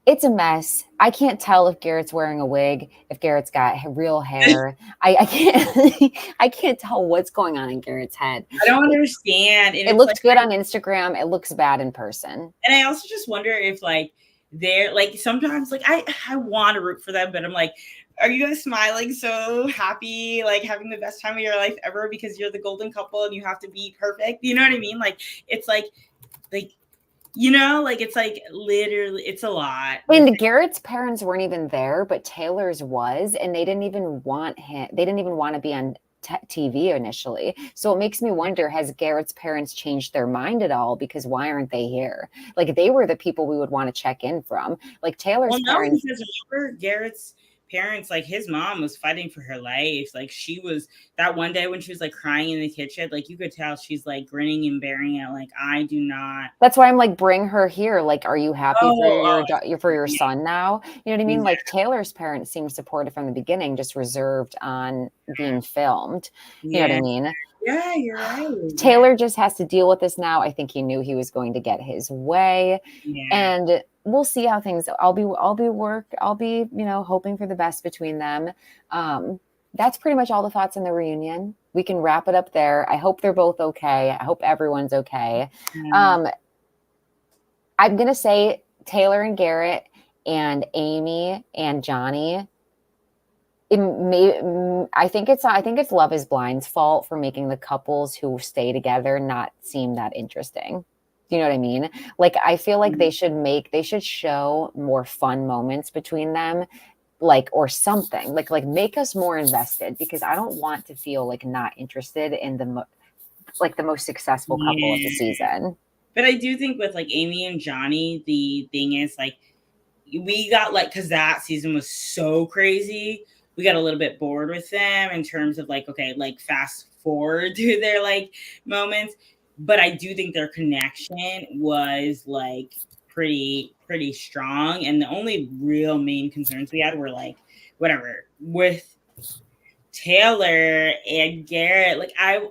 it's a mess. I can't tell if Garrett's wearing a wig, if Garrett's got real hair. I can't I can't tell what's going on in Garrett's head. I don't understand. It looks good on Instagram. It looks bad in person. And I also just wonder if like they're like, sometimes like I want to root for them, but I'm like, are you guys smiling so happy, like having the best time of your life ever because you're the golden couple and you have to be perfect? You know what I mean? Like, it's like, like it's like literally, it's a lot. I mean, Garrett's parents weren't even there, but Taylor's was, and they didn't even want him. They didn't even want to be on TV initially. So it makes me wonder, has Garrett's parents changed their mind at all? Because why aren't they here? Like, they were the people we would want to check in from. Like Taylor's parents. Because remember Garrett's parents, like his mom was fighting for her life. Like she was, that one day when she was like crying in the kitchen, like you could tell she's like grinning and bearing it. Like, I do not. That's why I'm like, bring her here. Like, are you happy for your son now? You know what I mean? Like Taylor's parents seemed supportive from the beginning, just reserved on being filmed. You know what I mean? Yeah, you're right. Taylor just has to deal with this now. I think he knew he was going to get his way. Yeah. And we'll see how things I'll be hoping for the best between them. That's pretty much all the thoughts in the reunion. We can wrap it up there. I hope they're both okay. I hope everyone's okay. Yeah. Um, I'm gonna say Taylor and Garrett and Amy and Johnny. I think it's Love Is Blind's fault for making the couples who stay together not seem that interesting. Do you know what I mean? Like, I feel like they should show more fun moments between them, like, or something, like make us more invested, because I don't want to feel like not interested in the most successful couple of the Yeah. season. But I do think with like Amy and Johnny, the thing is like we got like, because that season was so crazy, we got a little bit bored with them in terms of like, okay, like fast forward through their like moments. But I do think their connection was like pretty strong. And the only real main concerns we had were like whatever with Taylor and Garrett. Like I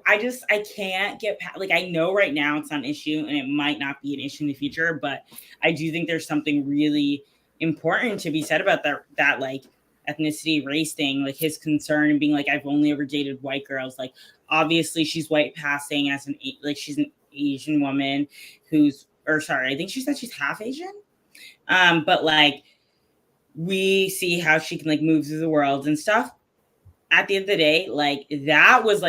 can't get past, like, I know right now it's not an issue and it might not be an issue in the future, but I do think there's something really important to be said about that like ethnicity race thing, like his concern and being like, I've only ever dated white girls. Like obviously she's white passing as like she's an Asian woman who's, or sorry, I think she said she's half Asian. But like we see how she can like move through the world and stuff. At the end of the day, like that was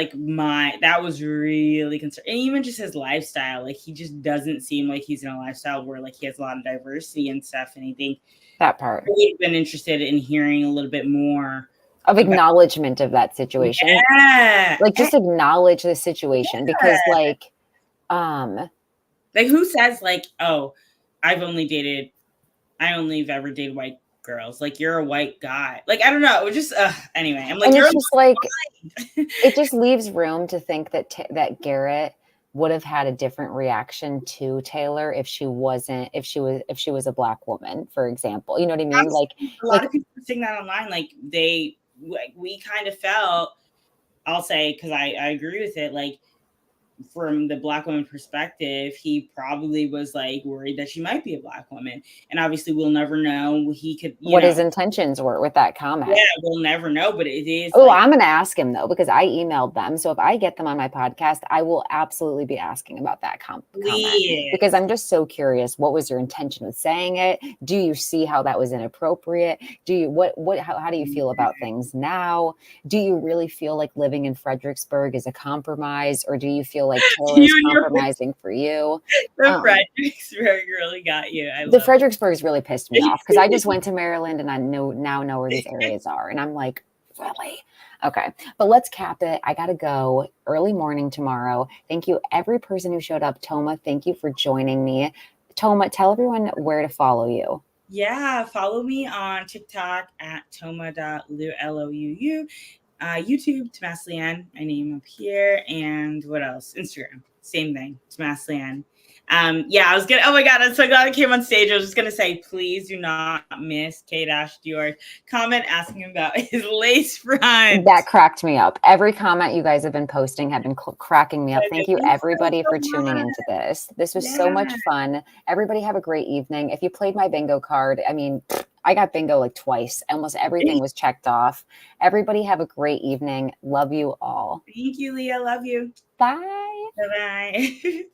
really concerned. And even just his lifestyle, like he just doesn't seem like he's in a lifestyle where like he has a lot of diversity and stuff. And I think That part we've been interested in hearing a little bit more of about, acknowledgement of that situation. yeah, Like, just acknowledge the situation, because like who says like, oh, I only have ever dated white girls. Like you're a white guy. Like I don't know. It was just anyway. I'm like, and you're it's just like, it just leaves room to think that Garrett would have had a different reaction to Taylor if she was a black woman, for example. You know what I mean? A lot of people are saying that online. Like we kind of felt. I'll say, because I agree with it. Like from the black woman perspective, he probably was like worried that she might be a black woman, and obviously we'll never know. He could, what his intentions were with that comment. Yeah, we'll never know. But it is. Oh, I'm going to ask him though, because I emailed them. So if I get them on my podcast, I will absolutely be asking about that comment, because I'm just so curious. What was your intention with saying it? Do you see how that was inappropriate? Do you how do you feel about things now? Do you really feel like living in Fredericksburg is a compromise, or do you feel like Taylor is compromising for you? The Fredericksburg really got you. The Fredericksburg's really pissed me off, because I just went to Maryland and I now know where these areas are. And I'm like, really? Okay. But let's cap it. I got to go early morning tomorrow. Thank you, every person who showed up. Toma, thank you for joining me. Toma, tell everyone where to follow you. Yeah, follow me on TikTok at toma.louu. YouTube, Tomasilienne, my name up here. And what else? Instagram, same thing, Tomasilienne. Yeah, oh my God, I'm so glad I came on stage. I was just going to say, please do not miss K-Dior's comment asking about his lace front. That cracked me up. Every comment you guys have been posting have been cracking me up. Thank you, everybody, for tuning into this. This was so much fun. Everybody have a great evening. If you played my bingo card, I mean, I got bingo like twice. Almost everything was checked off. Everybody have a great evening. Love you all. Thank you, Leah. Love you. Bye. Bye-bye.